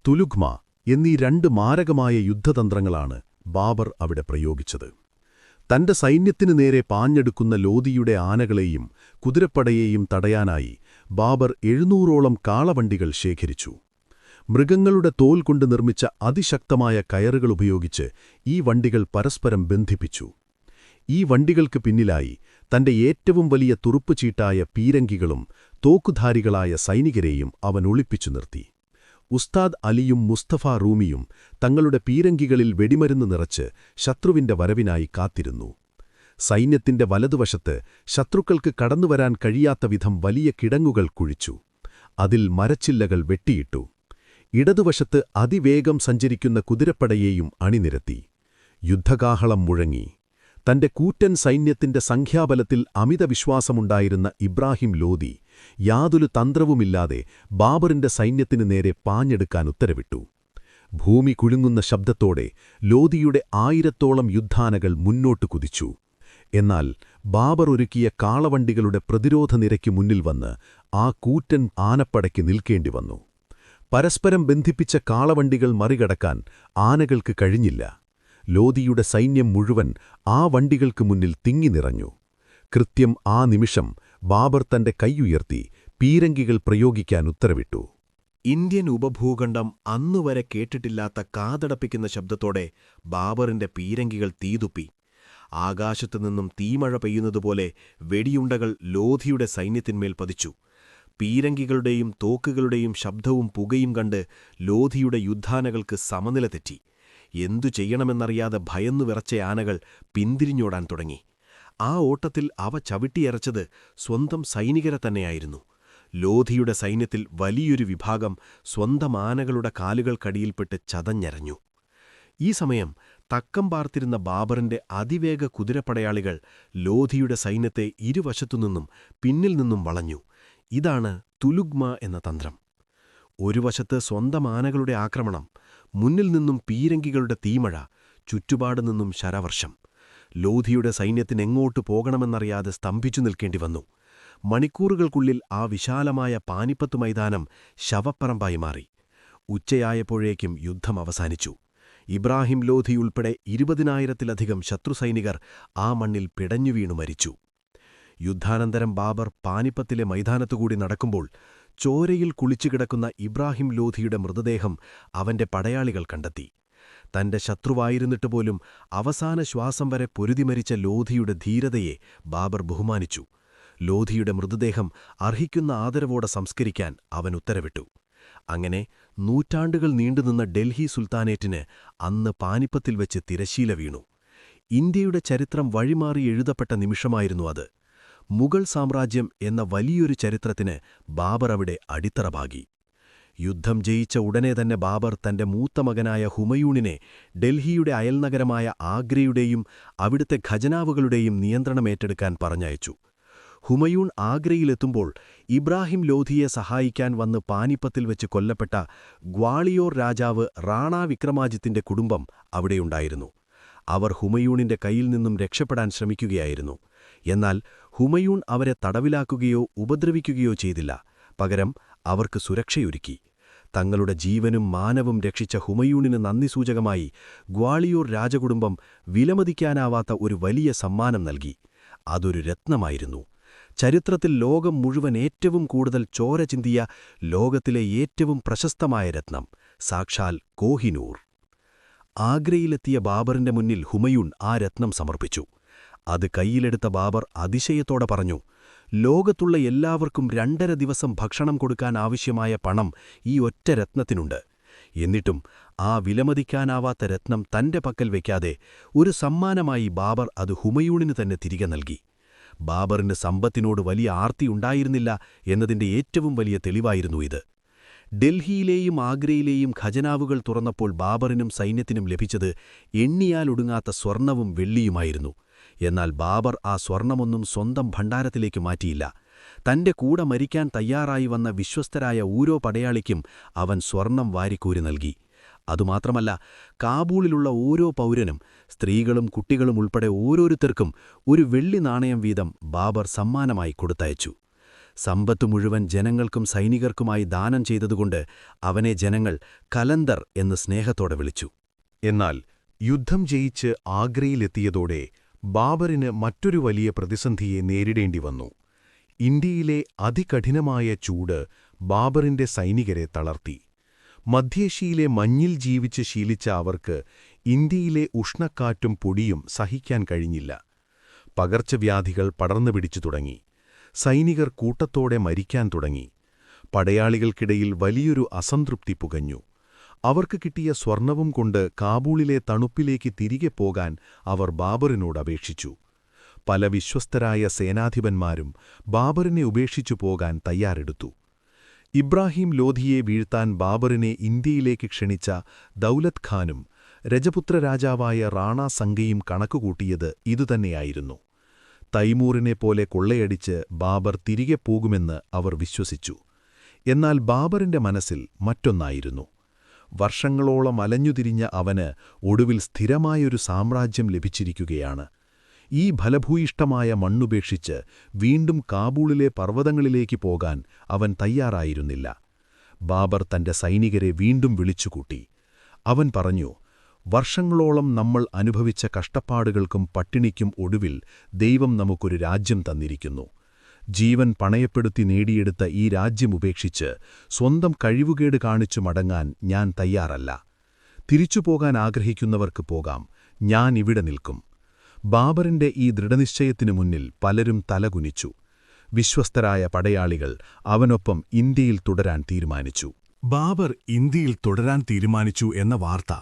തുലുഗ്മ എന്നീ 2 മാരകമായ യുദ്ധതന്ത്രങ്ങളാണ് ബാബർ അവിടെ പ്രയോഗിച്ചത്. തന്റെ സൈന്യത്തിനു നേരെ പാഞ്ഞെടുക്കുന്ന ലോധിയുടെ ആനകളെയും കുതിരപ്പടയെയും തടയാനായി ബാബർ 700-ഓളം കാളവണ്ടികൾ ശേഖരിച്ചു. മൃഗങ്ങളുടെ തോൽ കൊണ്ട് നിർമ്മിച്ച അതിശക്തമായ കയറുകളുപയോഗിച്ച് ഈ വണ്ടികൾ പരസ്പരം ബന്ധിപ്പിച്ചു. ഈ വണ്ടികൾക്ക് പിന്നിലായി തന്റെ ഏറ്റവും വലിയ തുറുപ്പുചീട്ടായ പീരങ്കികളും തോക്കുധാരികളായ സൈനികരെയും അവൻ ഒളിപ്പിച്ചു നിർത്തി. ഉസ്താദ് അലിയും മുസ്തഫ റൂമിയും തങ്ങളുടെ പീരങ്കികളിൽ വെടിമരുന്ന് നിറച്ച് ശത്രുവിന്റെ വരവിനായി കാത്തിരുന്നു. സൈന്യത്തിന്റെ വലതുവശത്ത് ശത്രുക്കൾക്ക് കടന്നുവരാൻ കഴിയാത്ത വിധം വലിയ കിടങ്ങുകൾ കുഴിച്ചു. അതിൽ മരച്ചില്ലകൾ വെട്ടിയിട്ടു. ഇടതുവശത്ത് അതിവേഗം സഞ്ചരിക്കുന്ന കുതിരപ്പടയെയും അണിനിരത്തി. യുദ്ധകാഹളം മുഴങ്ങി. തന്റെ കൂറ്റൻ സൈന്യത്തിന്റെ സംഖ്യാബലത്തിൽ അമിതവിശ്വാസമുണ്ടായിരുന്ന ഇബ്രാഹിം ലോധി യാതൊരു തന്ത്രവുമില്ലാതെ ബാബറിന്റെ സൈന്യത്തിനു നേരെ പാഞ്ഞെടുക്കാൻ ഉത്തരവിട്ടു. ഭൂമി കുലുങ്ങുന്ന ശബ്ദത്തോടെ ലോധിയുടെ 1000ഓളം യുദ്ധാനകൾ മുന്നോട്ടു കുതിച്ചു. എന്നാൽ ബാബർ ഒരുക്കിയ കാളവണ്ടികളുടെ പ്രതിരോധ നിരയ്ക്കു മുന്നിൽ വന്ന് ആ കൂറ്റൻ ആനപ്പടയ്ക്ക് നിൽക്കേണ്ടിവന്നു. പരസ്പരം ബന്ധിപ്പിച്ച കാളവണ്ടികൾ മറികടക്കാൻ ആനകൾക്ക് കഴിഞ്ഞില്ല. ലോധിയുടെ സൈന്യം മുഴുവൻ ആ വണ്ടികൾക്ക് മുന്നിൽ തിങ്ങി നിറഞ്ഞു. കൃത്യം ആ നിമിഷം ബാബർ തന്റെ കൈയുയർത്തി പീരങ്കികൾ പ്രയോഗിക്കാൻ ഉത്തരവിട്ടു. ഇന്ത്യൻ ഉപഭൂഖണ്ഡം അന്നുവരെ കേട്ടിട്ടില്ലാത്ത കാതടപ്പിക്കുന്ന ശബ്ദത്തോടെ ബാബറിന്റെ പീരങ്കികൾ തീതുപ്പി. ആകാശത്തുനിന്നും തീമഴ പെയ്യുന്നതുപോലെ വെടിയുണ്ടകൾ ലോധിയുടെ സൈന്യത്തിന്മേൽ പതിച്ചു. പീരങ്കികളുടെയും തോക്കുകളുടെയും ശബ്ദവും പുകയും കണ്ട് ലോധിയുടെ യുദ്ധാനകൾക്ക് സമനില തെറ്റി. എന്തു ചെയ്യണമെന്നറിയാതെ ഭയന്നു വിറച്ച ആനകൾ പിന്തിരിഞ്ഞോടാൻ തുടങ്ങി. ആ ഓട്ടത്തിൽ അവ ചവിട്ടിയരച്ചത് സ്വന്തം സൈനികരെ തന്നെയായിരുന്നു. ലോധിയുടെ സൈന്യത്തിൽ വലിയൊരു വിഭാഗം സ്വന്തം ആനകളുടെ കാലുകൾക്കടിയിൽപ്പെട്ട് ചതഞ്ഞരഞ്ഞു. ഈ സമയം തക്കം പാർത്തിരുന്ന ബാബറിന്റെ അതിവേഗ കുതിരപ്പടയാളികൾ ലോധിയുടെ സൈന്യത്തെ ഇരുവശത്തുനിന്നും പിന്നിൽ നിന്നും വളഞ്ഞു. ഇതാണ് തുലുഗ്മ എന്ന തന്ത്രം. ഒരു വശത്ത് സ്വന്തം ആനകളുടെ ആക്രമണം, മുന്നിൽ നിന്നും പീരങ്കികളുടെ തീമഴ, ചുറ്റുപാടുനിന്നും ശരവർഷം. ലോധിയുടെ സൈന്യത്തിനെങ്ങോട്ടു പോകണമെന്നറിയാതെ സ്തംഭിച്ചു നിൽക്കേണ്ടി വന്നു. മണിക്കൂറുകൾക്കുള്ളിൽ ആ വിശാലമായ പാനിപ്പത്ത് മൈതാനം ശവപ്പറമ്പായി മാറി. ഉച്ചയായപ്പോഴേക്കും യുദ്ധം അവസാനിച്ചു. ഇബ്രാഹിം ലോധിയുൾപ്പെടെ 20,000-ലധികം ശത്രുസൈനികർ ആ മണ്ണിൽ പിടഞ്ഞുവീണു മരിച്ചു. യുദ്ധാനന്തരം ബാബർ പാനിപ്പത്തിലെ മൈതാനത്തുകൂടി നടക്കുമ്പോൾ ചോരയിൽ കുളിച്ചുകിടക്കുന്ന ഇബ്രാഹിം ലോധിയുടെ മൃതദേഹം അവന്റെ പടയാളികൾ കണ്ടെത്തി. തന്റെ ശത്രുവായിരുന്നിട്ടുപോലും അവസാന ശ്വാസം വരെ പൊരുതിമരിച്ച ലോധിയുടെ ധീരതയെ ബാബർ ബഹുമാനിച്ചു. ലോധിയുടെ മൃതദേഹം അർഹിക്കുന്ന ആദരവോടെ സംസ്കരിക്കാൻ അവൻ ഉത്തരവിട്ടു. അങ്ങനെ നൂറ്റാണ്ടുകൾ നീണ്ടുനിന്ന ഡൽഹി സുൽത്താനേറ്റിന് അന്ന് പാനിപ്പത്തിൽ വെച്ച് തിരശ്ശീല വീണു. ഇന്ത്യയുടെ ചരിത്രം വഴിമാറി എഴുതപ്പെട്ട നിമിഷമായിരുന്നു അത്. മുഗൾ സാമ്രാജ്യം എന്ന വലിയൊരു ചരിത്രത്തിന് ബാബർ അവിടെ അടിത്തറ പാകി. യുദ്ധം ജയിച്ച ഉടനെ തന്നെ ബാബർ തന്റെ മൂത്ത മകനായ ഹുമയൂണിനെ ഡൽഹിയുടെ അയൽനഗരമായ ആഗ്രയുടെയും അവിടുത്തെ ഖജനാവുകളുടെയും നിയന്ത്രണമേറ്റെടുക്കാൻ പറഞ്ഞയച്ചു. ഹുമയൂൺ ആഗ്രയിലെത്തുമ്പോൾ ഇബ്രാഹിം ലോധിയെ സഹായിക്കാൻ വന്ന് പാനിപ്പത്തിൽ വെച്ച് കൊല്ലപ്പെട്ട ഗ്വാളിയോർ രാജാവ് റാണാ വിക്രമാജിത്തിന്റെ കുടുംബം അവിടെയുണ്ടായിരുന്നു. അവർ ഹുമയൂണിന്റെ കയ്യിൽ നിന്നും രക്ഷപ്പെടാൻ ശ്രമിക്കുകയായിരുന്നു. എന്നാൽ ഹുമയൂൺ അവരെ തടവിലാക്കുകയോ ഉപദ്രവിക്കുകയോ ചെയ്തില്ല. പകരം അവർക്ക് സുരക്ഷയൊരുക്കി. തങ്ങളുടെ ജീവനും മാനവും രക്ഷിച്ച ഹുമയൂണിന് നന്ദിസൂചകമായി ഗ്വാളിയോർ രാജകുടുംബം വിലമതിക്കാനാവാത്ത ഒരു വലിയ സമ്മാനം നൽകി. അതൊരു രത്നമായിരുന്നു. ചരിത്രത്തിൽ ലോകം മുഴുവൻ ഏറ്റവും കൂടുതൽ ചോര ചിന്തിയ ലോകത്തിലെ ഏറ്റവും പ്രശസ്തമായ രത്നം, സാക്ഷാൽ കോഹിനൂർ. ആഗ്രയിലെത്തിയ ബാബറിന്റെ മുന്നിൽ ഹുമയൂൺ ആ രത്നം സമർപ്പിച്ചു. അത് കൈയിലെടുത്ത ബാബർ അതിശയത്തോടെ പറഞ്ഞു, ലോകത്തുള്ള എല്ലാവർക്കും 2.5 ദിവസം ഭക്ഷണം കൊടുക്കാൻ ആവശ്യമായ പണം ഈ ഒറ്റ രത്നത്തിനുണ്ട്. എന്നിട്ടും ആ വിലമതിക്കാനാവാത്ത രത്നം തന്റെ പക്കൽ വയ്ക്കാതെ ഒരു സമ്മാനമായി ബാബർ അത് ഹുമയൂണിന് തന്നെ തിരികെ നൽകി. ബാബറിന് സമ്പത്തിനോട് വലിയ ആർത്തിയുണ്ടായിരുന്നില്ല എന്നതിന്റെ ഏറ്റവും വലിയ തെളിവായിരുന്നു ഇത്. ഡൽഹിയിലെയും ആഗ്രയിലെയും ഖജനാവുകൾ തുറന്നപ്പോൾ ബാബറിനും സൈന്യത്തിനും ലഭിച്ചത് എണ്ണിയാലൊടുങ്ങാത്ത സ്വർണവും വെള്ളിയുമായിരുന്നു. എന്നാൽ ബാബർ ആ സ്വർണമൊന്നും സ്വന്തം ഭണ്ഡാരത്തിലേക്ക് മാറ്റിയില്ല. തന്റെ കൂടെ മരിക്കാൻ തയ്യാറായി വന്ന വിശ്വസ്തരായ ഓരോ പടയാളിക്കും അവൻ സ്വർണം വാരിക്കോരി നൽകി. അതുമാത്രമല്ല, കാബൂളിലുള്ള ഓരോ പൗരനും, സ്ത്രീകളും കുട്ടികളും ഉൾപ്പെടെ ഓരോരുത്തർക്കും ഒരു വെള്ളി നാണയം വീതം ബാബർ സമ്മാനമായി കൊടുത്തയച്ചു. സമ്പത്ത് മുഴുവൻ ജനങ്ങൾക്കും സൈനികർക്കുമായി ദാനം ചെയ്തതുകൊണ്ട് അവനെ ജനങ്ങൾ കലന്തർ എന്ന് സ്നേഹത്തോടെ വിളിച്ചു. എന്നാൽ യുദ്ധം ജയിച്ച് ആഗ്രയിലെത്തിയതോടെ ബാബറിന് മറ്റൊരു വലിയ പ്രതിസന്ധിയെ നേരിടേണ്ടി വന്നു. ഇന്ത്യയിലെ അതികഠിനമായ ചൂട് ബാബറിന്റെ സൈനികരെ തളർത്തി. മധ്യേഷ്യയിലെ മഞ്ഞിൽ ജീവിച്ച് ശീലിച്ച അവർക്ക് ഇന്ത്യയിലെ ഉഷ്ണക്കാറ്റും പൊടിയും സഹിക്കാൻ കഴിഞ്ഞില്ല. പകർച്ചവ്യാധികൾ പടർന്നുപിടിച്ചു തുടങ്ങി. സൈനികർ കൂട്ടത്തോടെ മരിക്കാൻ തുടങ്ങി. പടയാളികൾക്കിടയിൽ വലിയൊരു അസംതൃപ്തി പുകഞ്ഞു. അവർക്ക് കിട്ടിയ സ്വർണവും കൊണ്ട് കാബൂളിലെ തണുപ്പിലേക്ക് തിരികെ പോകാൻ അവർ ബാബറിനോട് അപേക്ഷിച്ചു. പല വിശ്വസ്തരായ സേനാധിപന്മാരും ബാബറിനെ ഉപേക്ഷിച്ചു പോകാൻ തയ്യാറെടുത്തു. ഇബ്രാഹിം ലോധിയെ വീഴ്ത്താൻ ബാബറിനെ ഇന്ത്യയിലേക്ക് ക്ഷണിച്ച ദൗലത് ഖാനും രജപുത്ര രാജാവായ റാണാ സംഗയും കണക്കുകൂട്ടിയത് ഇതുതന്നെയായിരുന്നു. തൈമൂറിനെപ്പോലെ കൊള്ളയടിച്ച് ബാബർ തിരികെ പോകുമെന്ന് അവർ വിശ്വസിച്ചു. എന്നാൽ ബാബറിന്റെ മനസ്സിൽ മറ്റൊന്നായിരുന്നു. വർഷങ്ങളോളം അലഞ്ഞുതിരിഞ്ഞ അവന് ഒടുവിൽ സ്ഥിരമായൊരു സാമ്രാജ്യം ലഭിച്ചിരിക്കുകയാണ്. ഈ ഫലഭൂയിഷ്ടമായ മണ്ണുപേക്ഷിച്ച് വീണ്ടും കാബൂളിലെ പർവ്വതങ്ങളിലേക്ക് പോകാൻ അവൻ തയ്യാറായിരുന്നില്ല. ബാബർ തന്റെ സൈനികരെ വീണ്ടും വിളിച്ചുകൂട്ടി. അവൻ പറഞ്ഞു, വർഷങ്ങളോളം നമ്മൾ അനുഭവിച്ച കഷ്ടപ്പാടുകൾക്കും പട്ടിണിക്കും ഒടുവിൽ ദൈവം നമുക്കൊരു രാജ്യം തന്നിരിക്കുന്നു. ജീവൻ പണയപ്പെടുത്തി നേടിയെടുത്ത ഈ രാജ്യമുപേക്ഷിച്ച് സ്വന്തം കഴിവുകേട് കാണിച്ചു മടങ്ങാൻ ഞാൻ തയ്യാറല്ല. തിരിച്ചുപോകാൻ ആഗ്രഹിക്കുന്നവർക്ക് പോകാം, ഞാൻ ഇവിടെ നിൽക്കും. ബാബറിന്റെ ഈ ദൃഢനിശ്ചയത്തിനു മുന്നിൽ പലരും തലകുനിച്ചു. വിശ്വസ്തരായ പടയാളികൾ അവനൊപ്പം ഇന്ത്യയിൽ തുടരാൻ തീരുമാനിച്ചു. ബാബർ ഇന്ത്യയിൽ തുടരാൻ തീരുമാനിച്ചു എന്ന വാർത്ത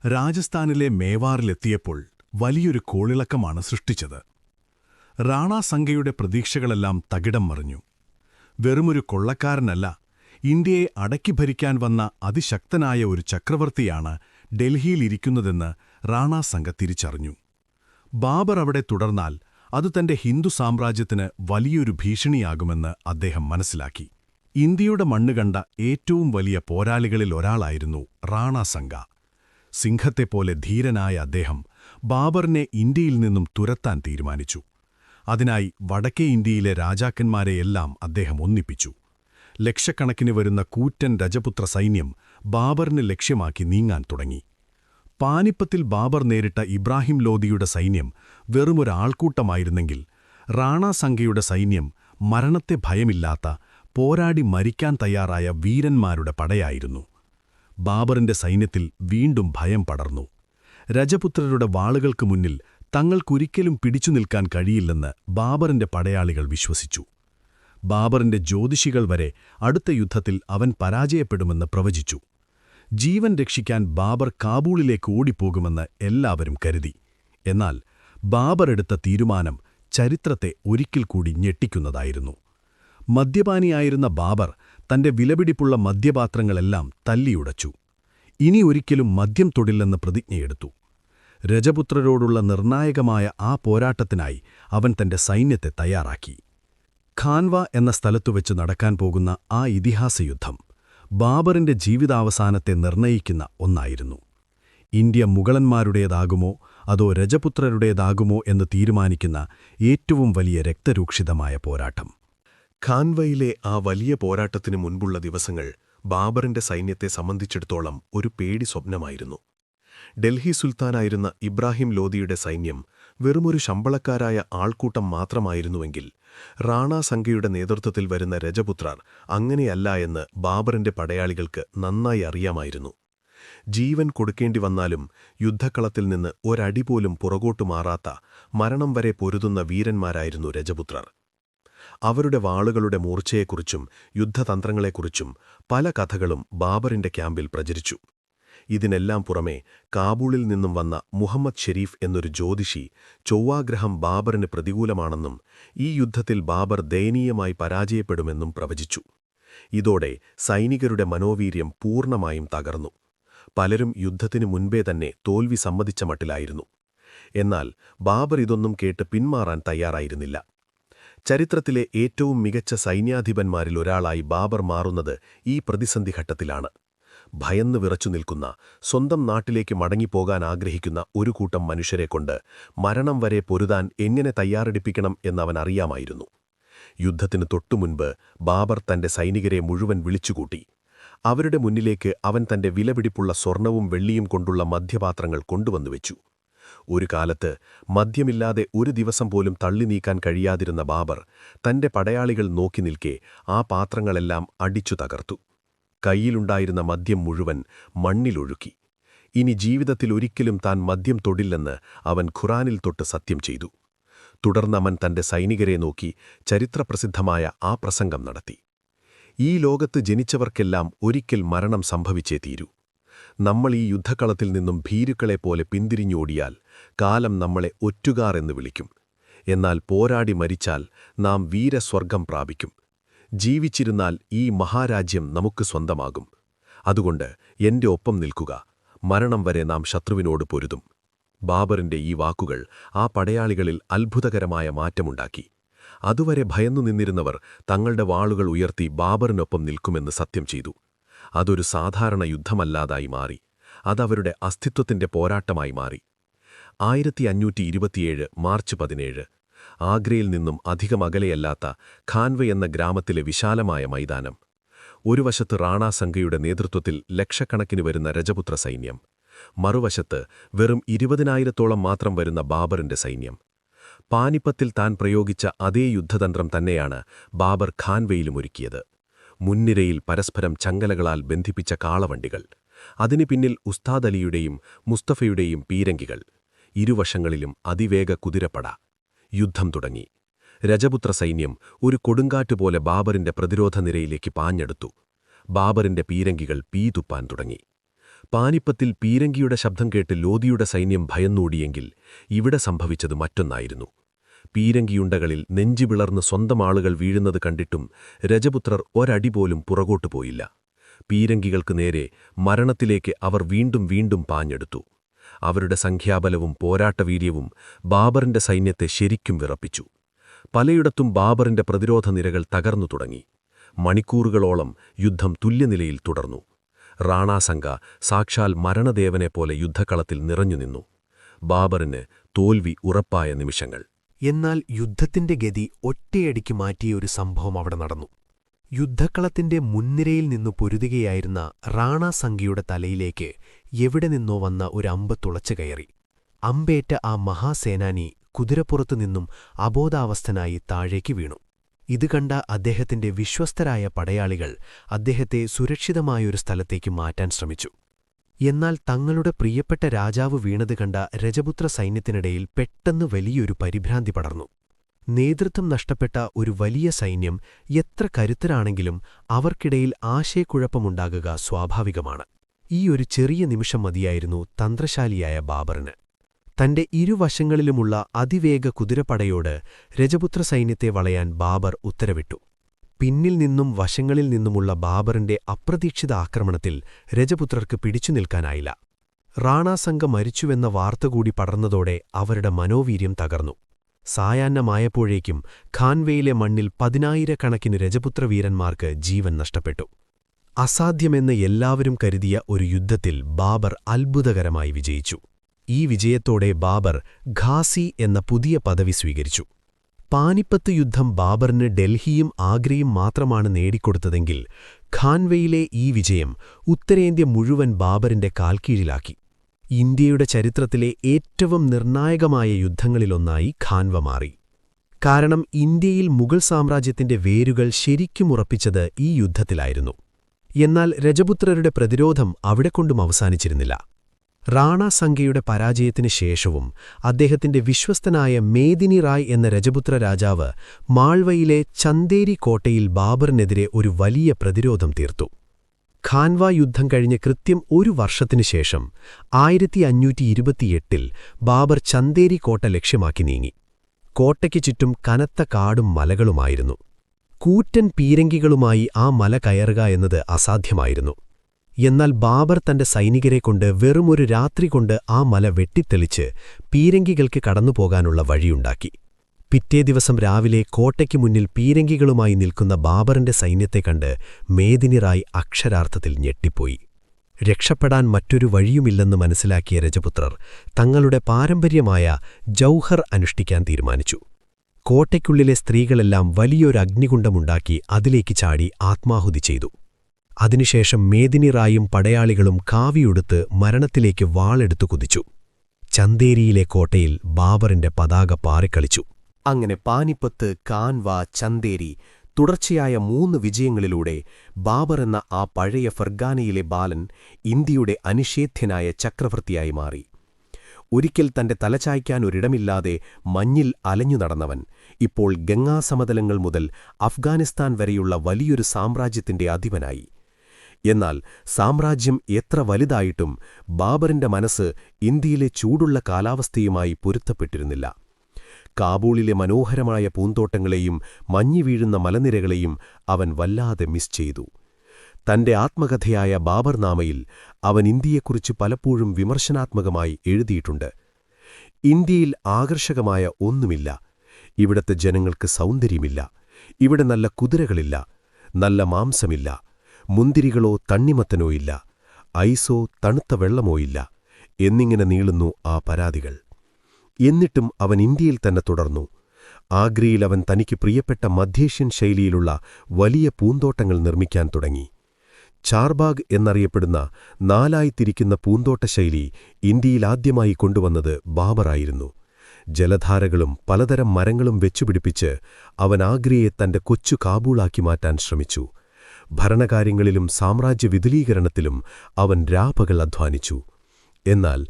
രാജസ്ഥാനിലെ മേവാറിലെത്തിയപ്പോൾ വലിയൊരു കോളിളക്കമാണ് സൃഷ്ടിച്ചത്. റാണാ സംഗയുടെ പ്രതീക്ഷകളെല്ലാം തകിടം മറിഞ്ഞു. വെറുമൊരു കൊള്ളക്കാരനല്ല, ഇന്ത്യയെ അടക്കി ഭരിക്കാൻ വന്ന അതിശക്തനായ ഒരു ചക്രവർത്തിയാണ് ഡൽഹിയിലിരിക്കുന്നതെന്ന് റാണാ സംഗ തിരിച്ചറിഞ്ഞു. ബാബർ അവിടെ തുടർന്നാൽ അത് തന്റെ ഹിന്ദു സാമ്രാജ്യത്തിന് വലിയൊരു ഭീഷണിയാകുമെന്ന് അദ്ദേഹം മനസ്സിലാക്കി. ഇന്ത്യയുടെ മണ്ണുകണ്ട ഏറ്റവും വലിയ പോരാളികളിൽ ഒരാളായിരുന്നു റാണാ സംഗ. സിംഹത്തെപ്പോലെ ധീരനായ അദ്ദേഹം ബാബറിനെ ഇന്ത്യയിൽ നിന്നും തുരത്താൻ തീരുമാനിച്ചു. അതിനായി വടക്കേ ഇന്ത്യയിലെ രാജാക്കന്മാരെയെല്ലാം അദ്ദേഹം ഒന്നിപ്പിച്ചു. ലക്ഷക്കണക്കിന് വരുന്ന കൂറ്റൻ രജപുത്ര സൈന്യം ബാബറിനെ ലക്ഷ്യമാക്കി നീങ്ങാൻ തുടങ്ങി. പാനിപ്പത്തിൽ ബാബർ നേരിട്ട ഇബ്രാഹിം ലോധിയുടെ സൈന്യം വെറുമൊരാൾക്കൂട്ടമായിരുന്നെങ്കിൽ റാണാ സംഗയുടെ സൈന്യം മരണത്തെ ഭയമില്ലാത്ത, പോരാടി മരിക്കാൻ തയ്യാറായ വീരന്മാരുടെ പടയായിരുന്നു. ബാബറിന്റെ സൈന്യത്തിൽ വീണ്ടും ഭയം പടർന്നു. രജപുത്രരുടെ വാളുകൾക്ക് മുന്നിൽ തങ്ങൾക്കൊരിക്കലും പിടിച്ചു നിൽക്കാൻ കഴിയില്ലെന്ന് ബാബറിന്റെ പടയാളികൾ വിശ്വസിച്ചു. ബാബറിന്റെ ജ്യോതിഷികൾ വരെ അടുത്ത യുദ്ധത്തിൽ അവൻ പരാജയപ്പെടുമെന്ന് പ്രവചിച്ചു. ജീവൻ രക്ഷിക്കാൻ ബാബർ കാബൂളിലേക്ക് ഓടിപ്പോകുമെന്ന് എല്ലാവരും കരുതി. എന്നാൽ ബാബർ എടുത്ത തീരുമാനം ചരിത്രത്തെ ഒരിക്കൽ കൂടി ഞെട്ടിക്കുന്നതായിരുന്നു. മദ്യപാനിയായിരുന്ന ബാബർ തന്റെ വിലപിടിപ്പുള്ള മദ്യപാത്രങ്ങളെല്ലാം തല്ലിയുടച്ചു. ഇനി ഒരിക്കലും മദ്യം തൊടില്ലെന്ന് പ്രതിജ്ഞയെടുത്തു. രജപുത്രരോടുള്ള നിർണായകമായ ആ പോരാട്ടത്തിനായി അവൻ തന്റെ സൈന്യത്തെ തയ്യാറാക്കി. ഖാൻവ എന്ന സ്ഥലത്തുവെച്ച് നടക്കാൻ പോകുന്ന ആ ഇതിഹാസയുദ്ധം ബാബറിന്റെ ജീവിതാവസാനത്തെ നിർണയിക്കുന്ന ഒന്നായിരുന്നു. ഇന്ത്യ മുഗളന്മാരുടേതാകുമോ അതോ രജപുത്രരുടേതാകുമോ എന്ന് തീരുമാനിക്കുന്ന ഏറ്റവും വലിയ രക്തരൂക്ഷിതമായ പോരാട്ടം. ഖാൻവയിലെ ആ വലിയ പോരാട്ടത്തിനു മുൻപുള്ള ദിവസങ്ങൾ ബാബറിന്റെ സൈന്യത്തെ സംബന്ധിച്ചിടത്തോളം ഒരു പേടി സ്വപ്നമായിരുന്നു. ഡൽഹി സുൽത്താനായിരുന്ന ഇബ്രാഹിം ലോധിയുടെ സൈന്യം വെറുമൊരു ശമ്പളക്കാരായ ആൾക്കൂട്ടം മാത്രമായിരുന്നുവെങ്കിൽ റാണാ സംഗയുടെ നേതൃത്വത്തിൽ വരുന്ന രജപുത്രർ അങ്ങനെയല്ല എന്ന് ബാബറിന്റെ പടയാളികൾക്ക് നന്നായി അറിയാമായിരുന്നു. ജീവൻ കൊടുക്കേണ്ടി വന്നാലും യുദ്ധക്കളത്തിൽ നിന്ന് ഒരടി പോലും പുറകോട്ടു മാറാത്ത, മരണം വരെ പൊരുതുന്ന വീരന്മാരായിരുന്നു രജപുത്രർ. അവരുടെ വാളുകളുടെ മൂർച്ചയെക്കുറിച്ചും യുദ്ധതന്ത്രങ്ങളെക്കുറിച്ചും പല കഥകളും ബാബറിന്റെ ക്യാമ്പിൽ പ്രചരിച്ചു. ഇതിനെല്ലാം പുറമെ കാബൂളിൽ നിന്നും വന്ന മുഹമ്മദ് ഷെരീഫ് എന്നൊരു ജ്യോതിഷി ചൊവ്വാഗ്രഹം ബാബറിന് പ്രതികൂലമാണെന്നും ഈ യുദ്ധത്തിൽ ബാബർ ദയനീയമായി പരാജയപ്പെടുമെന്നും പ്രവചിച്ചു. ഇതോടെ സൈനികരുടെ മനോവീര്യം പൂർണ്ണമായും തകർന്നു. പലരും യുദ്ധത്തിനു മുൻപേ തന്നെ തോൽവി സമ്മതിച്ച മട്ടിലായിരുന്നു. എന്നാൽ ബാബർ ഇതൊന്നും കേട്ട് പിന്മാറാൻ തയ്യാറായിരുന്നില്ല. ചരിത്രത്തിലെ ഏറ്റവും മികച്ച സൈന്യാധിപന്മാരിൽ ഒരാളായി ബാബർ മാറുന്നത് ഈ പ്രതിസന്ധി ഘട്ടത്തിലാണ്. ഭയന്ന് വിറച്ചു നിൽക്കുന്ന, സ്വന്തം നാട്ടിലേക്ക് മടങ്ങിപ്പോകാൻ ആഗ്രഹിക്കുന്ന ഒരു കൂട്ടം മനുഷ്യരെക്കൊണ്ട് മരണം വരെ പൊരുതാൻ എങ്ങനെ തയ്യാറെടുപ്പിക്കണം എന്നവൻ അറിയാമായിരുന്നു. യുദ്ധത്തിന് തൊട്ടുമുൻപ് ബാബർ തന്റെ സൈനികരെ മുഴുവൻ വിളിച്ചുകൂട്ടി. അവരുടെ മുന്നിലേക്ക് അവൻ തന്റെ വിലപിടിപ്പുള്ള സ്വർണവും വെള്ളിയും കൊണ്ടുള്ള മദ്യപാത്രങ്ങൾ കൊണ്ടുവന്നുവെച്ചു. ഒരു കാലത്ത് മദ്യമില്ലാതെ ഒരു ദിവസം പോലും തള്ളി നീക്കാൻ കഴിയാതിരുന്ന ബാബർ തന്റെ പടയാളികൾ നോക്കി നിൽക്കെ ആ പാത്രങ്ങളെല്ലാം അടിച്ചു തകർത്തു. കയ്യിലുണ്ടായിരുന്ന മദ്യം മുഴുവൻ മണ്ണിലൊഴുക്കി. ഇനി ജീവിതത്തിൽ ഒരിക്കലും താൻ മദ്യം തൊടില്ലെന്ന് അവൻ ഖുറാനിൽ തൊട്ട് സത്യം ചെയ്തു. തുടർന്നവൻ തന്റെ സൈനികരെ നോക്കി ചരിത്രപ്രസിദ്ധമായ ആ പ്രസംഗം നടത്തി. ഈ ലോകത്ത് ജനിച്ചവർക്കെല്ലാം ഒരിക്കൽ മരണം സംഭവിച്ചേ തീരൂ. നമ്മൾ ഈ യുദ്ധക്കളത്തിൽ നിന്നും ഭീരുക്കളെപ്പോലെ പിന്തിരിഞ്ഞോടിയാൽ കാലം നമ്മളെ ഒറ്റുകാർ എന്ന് വിളിക്കും. എന്നാൽ പോരാടി മരിച്ചാൽ നാം വീരസ്വർഗം പ്രാപിക്കും. ജീവിച്ചിരുന്നാൽ ഈ മഹാരാജ്യം നമുക്ക് സ്വന്തമാകും. അതുകൊണ്ട് എന്റെ ഒപ്പം നിൽക്കുക. മരണം വരെ നാം ശത്രുവിനോട് പൊരുതും. ബാബറിന്റെ ഈ വാക്കുകൾ ആ പടയാളികളിൽ അത്ഭുതകരമായ മാറ്റമുണ്ടാക്കി. അതുവരെ ഭയന്നു നിന്നിരുന്നവർ തങ്ങളുടെ വാളുകൾ ഉയർത്തി ബാബറിനൊപ്പം നിൽക്കുമെന്ന് സത്യം ചെയ്തു. അതൊരു സാധാരണ യുദ്ധമല്ലാതായി മാറി. അതവരുടെ അസ്തിത്വത്തിന്റെ പോരാട്ടമായി മാറി. 1527 മാർച്ച് 17 ആഗ്രയിൽ നിന്നും അധികം അകലെയല്ലാത്ത ഖാൻവ എന്ന ഗ്രാമത്തിലെ വിശാലമായ മൈതാനം. ഒരു വശത്ത് റാണാ സംഗയുടെ നേതൃത്വത്തിൽ ലക്ഷക്കണക്കിന് വരുന്ന രജപുത്ര സൈന്യം, മറുവശത്ത് വെറും 20,000-ഓളം മാത്രം വരുന്ന ബാബറിന്റെ സൈന്യം. പാനിപ്പത്തിൽ താൻ പ്രയോഗിച്ച അതേ യുദ്ധതന്ത്രം തന്നെയാണ് ബാബർ ഖാൻവയിലും ഒരുക്കിയത്. മുൻനിരയിൽ പരസ്പരം ചങ്ങലകളാൽ ബന്ധിപ്പിച്ച കാളവണ്ടികൾ, അതിനു പിന്നിൽ ഉസ്താദ് അലിയുടെയും മുസ്തഫയുടെയും പീരങ്കികൾ, ഇരുവശങ്ങളിലും അതിവേഗ കുതിരപ്പട. യുദ്ധം തുടങ്ങി. രജപുത്ര സൈന്യം ഒരു കൊടുങ്കാറ്റുപോലെ ബാബറിന്റെ പ്രതിരോധ നിരയിലേക്ക് പാഞ്ഞെടുത്തു. ബാബറിന്റെ പീരങ്കികൾ പീതുപ്പാൻ തുടങ്ങി. പാനിപ്പത്തിൽ പീരങ്കിയുടെ ശബ്ദം കേട്ട് ലോധിയുടെ സൈന്യം ഭയന്നൂടിയെങ്കിൽ ഇവിടെ സംഭവിച്ചത് മറ്റൊന്നായിരുന്നു. പീരങ്കിയുണ്ടകളിൽ നെഞ്ചുപിളർന്ന് സ്വന്തം ആളുകൾ വീഴുന്നത് കണ്ടിട്ടും രജപുത്രർ ഒരടി പോലും പുറകോട്ടു പോയില്ല. പീരങ്കികൾക്ക് നേരെ മരണത്തിലേക്ക് അവർ വീണ്ടും വീണ്ടും പാഞ്ഞെടുത്തു. അവരുടെ സംഖ്യാബലവും പോരാട്ടവീര്യവും ബാബറിന്റെ സൈന്യത്തെ ശരിക്കും വിറപ്പിച്ചു. പലയിടത്തും ബാബറിന്റെ പ്രതിരോധ നിരകൾ തകർന്നു തുടങ്ങി. മണിക്കൂറുകളോളം യുദ്ധം തുല്യനിലയിൽ തുടർന്നു. റാണാസംഗ സാക്ഷാൽ മരണദേവനെപ്പോലെ യുദ്ധക്കളത്തിൽ നിറഞ്ഞുനിന്നു. ബാബറിന് തോൽവി ഉറപ്പായ നിമിഷങ്ങൾ. എന്നാൽ യുദ്ധത്തിന്റെ ഗതി ഒറ്റയടിക്ക് മാറ്റിയ ഒരു സംഭവം അവിടെ നടന്നു. യുദ്ധക്കളത്തിന്റെ മുൻനിരയിൽ നിന്നു പൊരുതുകയായിരുന്ന റാണാസംഗയുടെ തലയിലേക്ക് എവിടെ നിന്നോ വന്ന ഒരു അമ്പ് തുളച്ചു കയറി. അമ്പേറ്റ ആ മഹാസേനാനി കുതിരപ്പുറത്തു നിന്നും അബോധാവസ്ഥനായി താഴേക്ക് വീണു. ഇത് കണ്ട അദ്ദേഹത്തിന്റെ വിശ്വസ്തരായ പടയാളികൾ അദ്ദേഹത്തെ സുരക്ഷിതമായൊരു സ്ഥലത്തേക്ക് മാറ്റാൻ ശ്രമിച്ചു. എന്നാൽ തങ്ങളുടെ പ്രിയപ്പെട്ട രാജാവ് വീണത് കണ്ട രജപുത്ര സൈന്യത്തിനിടയിൽ പെട്ടെന്ന് വലിയൊരു പരിഭ്രാന്തി പടർന്നു. നേതൃത്വം നഷ്ടപ്പെട്ട ഒരു വലിയ സൈന്യം എത്ര കരുത്തരാണെങ്കിലും അവർക്കിടയിൽ ആശയക്കുഴപ്പമുണ്ടാകുക സ്വാഭാവികമാണ്. ഈ ഒരു ചെറിയ നിമിഷം മതിയായിരുന്നു തന്ത്രശാലിയായ ബാബറിന്. തന്റെ ഇരുവശങ്ങളിലുമുള്ള അതിവേഗ കുതിരപ്പടയോട് രജപുത്ര സൈന്യത്തെ വളയാൻ ബാബർ ഉത്തരവിട്ടു. പിന്നിൽ നിന്നും വശങ്ങളിൽ നിന്നുമുള്ള ബാബറിന്റെ അപ്രതീക്ഷിത ആക്രമണത്തിൽ രജപുത്രർക്ക് പിടിച്ചു നിൽക്കാനായില്ല. റാണാസംഗ മരിച്ചുവെന്ന വാർത്തകൂടി പടർന്നതോടെ അവരുടെ മനോവീര്യം തകർന്നു. സായാഹ്നമായപ്പോഴേക്കും ഖാൻവയിലെ മണ്ണിൽ 10,000-കണക്കിന് രജപുത്രവീരന്മാർക്ക് ജീവൻ നഷ്ടപ്പെട്ടു. അസാധ്യമെന്ന് എല്ലാവരും കരുതിയ ഒരു യുദ്ധത്തിൽ ബാബർ അത്ഭുതകരമായി വിജയിച്ചു. ഈ വിജയത്തോടെ ബാബർ ഘാസി എന്ന പുതിയ പദവി സ്വീകരിച്ചു. പാനിപ്പത്ത് യുദ്ധം ബാബറിന് ഡൽഹിയും ആഗ്രയും മാത്രമാണ് നേടിക്കൊടുത്തതെങ്കിൽ ഖാൻവയിലെ ഈ വിജയം ഉത്തരേന്ത്യ മുഴുവൻ ബാബറിന്റെ കാൽക്കീഴിലാക്കി. ഇന്ത്യയുടെ ചരിത്രത്തിലെ ഏറ്റവും നിർണായകമായ യുദ്ധങ്ങളിലൊന്നായി ഖാൻവ മാറി. കാരണം ഇന്ത്യയിൽ മുഗൾ സാമ്രാജ്യത്തിന്റെ വേരുകൾ ശരിക്കും ഉറപ്പിച്ചത് ഈ യുദ്ധത്തിലായിരുന്നു. എന്നാൽ രജപുത്രരുടെ പ്രതിരോധം അവിടെക്കൊണ്ടും അവസാനിച്ചിരുന്നില്ല. റാണാസംഗയുടെ പരാജയത്തിന് ശേഷവും അദ്ദേഹത്തിന്റെ വിശ്വസ്തനായ മേദിനി റായ് എന്ന രജപുത്ര രാജാവ് മാൾവയിലെ ചന്ദേരി കോട്ടയിൽ ബാബറിനെതിരെ ഒരു വലിയ പ്രതിരോധം തീർത്തു. ഖാൻവ യുദ്ധം കഴിഞ്ഞ് കൃത്യം ഒരു വർഷത്തിനുശേഷം 1528 ബാബർ ചന്ദേരി കോട്ട ലക്ഷ്യമാക്കി നീങ്ങി. കോട്ടയ്ക്ക് ചുറ്റും കനത്ത കാടും മലകളുമായിരുന്നു. കൂറ്റൻ പീരങ്കികളുമായി ആ മല കയറുക എന്നത് അസാധ്യമായിരുന്നു. എന്നാൽ ബാബർ തന്റെ സൈനികരെക്കൊണ്ട് വെറുമൊരു രാത്രി കൊണ്ട് ആ മല വെട്ടിത്തെളിച്ച് പീരങ്കികൾക്ക് കടന്നുപോകാനുള്ള വഴിയുണ്ടാക്കി. പിറ്റേ ദിവസം രാവിലെ കോട്ടയ്ക്ക് മുന്നിൽ പീരങ്കികളുമായി നിൽക്കുന്ന ബാബറിന്റെ സൈന്യത്തെ കണ്ട് മേദിനി റായ് അക്ഷരാർത്ഥത്തിൽ ഞെട്ടിപ്പോയി. രക്ഷപ്പെടാൻ മറ്റൊരു വഴിയുമില്ലെന്ന് മനസ്സിലാക്കിയ രജപുത്രർ തങ്ങളുടെ പാരമ്പര്യമായ ജൗഹർ അനുഷ്ഠിക്കാൻ തീരുമാനിച്ചു. കോട്ടയ്ക്കുള്ളിലെ സ്ത്രീകളെല്ലാം വലിയൊരു അഗ്നികുണ്ഡമുണ്ടാക്കി അതിലേക്ക് ചാടി ആത്മാഹുതി ചെയ്തു. അതിനുശേഷം മേദിനി റായും പടയാളികളും കാവിയുടുത്ത് മരണത്തിലേക്ക് വാളെടുത്തു കുതിച്ചു. ചന്ദേരിയിലെ കോട്ടയിൽ ബാബറിന്റെ പതാക പാറിക്കളിച്ചു. അങ്ങനെ പാനിപ്പത്ത്, കാൻവ, ചന്ദേരി തുടർച്ചയായ 3 വിജയങ്ങളിലൂടെ ബാബർ എന്ന ആ പഴയ ഫർഗാനയിലെ ബാലൻ ഇന്ത്യയുടെ അനിഷേധ്യനായ ചക്രവർത്തിയായി മാറി. ഒരിക്കൽ തന്റെ തലചായ്ക്കാൻ ഒരിടമില്ലാതെ മഞ്ഞിൽ അലഞ്ഞു നടന്നവൻ ഇപ്പോൾ ഗംഗാസമതലങ്ങൾ മുതൽ അഫ്ഗാനിസ്ഥാൻ വരെയുള്ള വലിയൊരു സാമ്രാജ്യത്തിന്റെ അധിപനായി. എന്നാൽ സാമ്രാജ്യം എത്ര വലുതായിട്ടും ബാബറിന്റെ മനസ്സ് ഇന്ത്യയിലെ ചൂടുള്ള കാലാവസ്ഥയുമായി പൊരുത്തപ്പെട്ടിരുന്നില്ല. കാബൂളിലെ മനോഹരമായ പൂന്തോട്ടങ്ങളെയും മഞ്ഞു വീഴുന്ന മലനിരകളെയും അവൻ വല്ലാതെ മിസ് ചെയ്തു. തന്റെ ആത്മകഥയായ ബാബർനാമയിൽ അവൻ ഇന്ത്യയെക്കുറിച്ച് പലപ്പോഴും വിമർശനാത്മകമായി എഴുതിയിട്ടുണ്ട്. ഇന്ത്യയിൽ ആകർഷകമായ ഒന്നുമില്ല, ഇവിടത്തെ ജനങ്ങൾക്ക് സൗന്ദര്യമില്ല, ഇവിടെ നല്ല കുതിരകളില്ല, നല്ല മാംസമില്ല, മുന്തിരികളോ തണ്ണിമത്തനോ ഇല്ല, ഐസോ തണുത്ത വെള്ളമോ ഇല്ല എന്നിങ്ങനെ നീളുന്നു ആ പരാതികൾ. എന്നിട്ടും അവൻ ഇന്ത്യയിൽ തന്നെ തുടർന്നു. ആഗ്രയിൽ അവൻ തനിക്ക് പ്രിയപ്പെട്ട മധ്യേഷ്യൻ ശൈലിയിലുള്ള വലിയ പൂന്തോട്ടങ്ങൾ നിർമ്മിക്കാൻ തുടങ്ങി. ചാർബാഗ് എന്നറിയപ്പെടുന്ന 4 തിരിക്കുന്ന പൂന്തോട്ട ശൈലി ഇന്ത്യയിലാദ്യമായി കൊണ്ടുവന്നത് ബാബറായിരുന്നു. ജലധാരകളും പലതരം മരങ്ങളും വെച്ചുപിടിപ്പിച്ച് അവൻ ആഗ്രയെ തന്റെ കൊച്ചു കാബൂളാക്കി മാറ്റാൻ ശ്രമിച്ചു. ഭരണകാര്യങ്ങളിലും സാമ്രാജ്യ വിപുലീകരണത്തിലും അവൻ രാപകൽ അധ്വാനിച്ചു. എന്നാൽ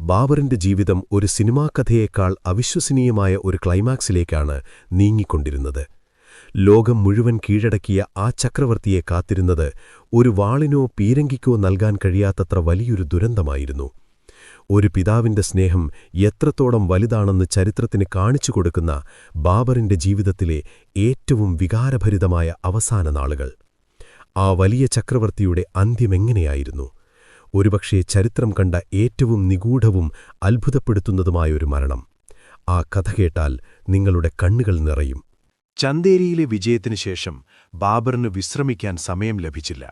ബാബറിന്റെ ജീവിതം ഒരു സിനിമാക്കഥയേക്കാൾ അവിശ്വസനീയമായ ഒരു ക്ലൈമാക്സിലേക്കാണ് നീങ്ങിക്കൊണ്ടിരുന്നത്. ലോകം മുഴുവൻ കീഴടക്കിയ ആ ചക്രവർത്തിയെ കാത്തിരുന്നത് ഒരു വാളിനോ പീരങ്കിക്കോ നൽകാൻ കഴിയാത്തത്ര വലിയൊരു ദുരന്തമായിരുന്നു. ഒരു പിതാവിന്റെ സ്നേഹം എത്രത്തോളം വലുതാണെന്ന് ചരിത്രത്തിന് കാണിച്ചു കൊടുക്കുന്ന ബാബറിന്റെ ജീവിതത്തിലെ ഏറ്റവും വികാരഭരിതമായ അവസാന നാളുകൾ. ആ വലിയ ചക്രവർത്തിയുടെ അന്ത്യമെങ്ങനെയായിരുന്നു? ഒരുപക്ഷേ ചരിത്രം കണ്ട ഏറ്റവും നിഗൂഢവും അത്ഭുതപ്പെടുത്തുന്നതുമായൊരു മരണം. ആ കഥ കേട്ടാൽ നിങ്ങളുടെ കണ്ണുകൾ നിറയും. ചന്ദേരിയിലെ വിജയത്തിനു ശേഷം ബാബറിന് വിശ്രമിക്കാൻ സമയം ലഭിച്ചില്ല.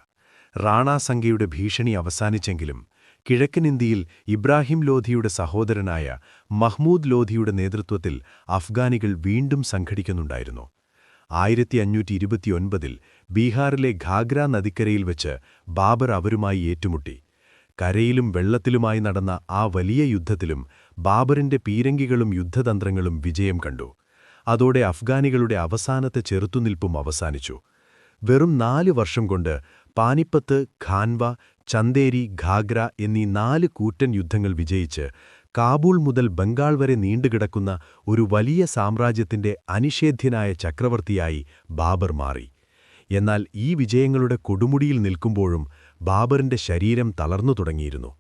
റാണാ സംഗയുടെ ഭീഷണി അവസാനിച്ചെങ്കിലും കിഴക്കൻ ഇന്ത്യയിൽ ഇബ്രാഹിം ലോധിയുടെ സഹോദരനായ മഹ്മൂദ് ലോധിയുടെ നേതൃത്വത്തിൽ അഫ്ഗാനികൾ വീണ്ടും സംഘടിക്കുന്നുണ്ടായിരുന്നു. 1529 ബീഹാറിലെ ഘാഗ്ര നദിക്കരയിൽ വെച്ച് ബാബർ അവരുമായി ഏറ്റുമുട്ടി. കരയിലും വെള്ളത്തിലുമായി നടന്ന ആ വലിയ യുദ്ധത്തിലും ബാബറിന്റെ പീരങ്കികളും യുദ്ധതന്ത്രങ്ങളും വിജയം കണ്ടു. അതോടെ അഫ്ഗാനികളുടെ അവസാനത്തെ ചെറുത്തുനിൽപ്പും അവസാനിച്ചു. വെറും 4 വർഷം കൊണ്ട് പാനിപ്പത്ത്, ഖാൻവ, ചന്ദേരി, ഘാഗ്ര എന്നീ 4 കൂറ്റൻ യുദ്ധങ്ങൾ വിജയിച്ച് കാബൂൾ മുതൽ ബംഗാൾ വരെ നീണ്ടുകിടക്കുന്ന ഒരു വലിയ സാമ്രാജ്യത്തിന്റെ അനിഷേധ്യനായ ചക്രവർത്തിയായി ബാബർ മാറി. എന്നാൽ ഈ വിജയങ്ങളുടെ കൊടുമുടിയിൽ നിൽക്കുമ്പോഴും ബാബറിന്റെ ശരീരം തളർന്നു തുടങ്ങിയിരുന്നു.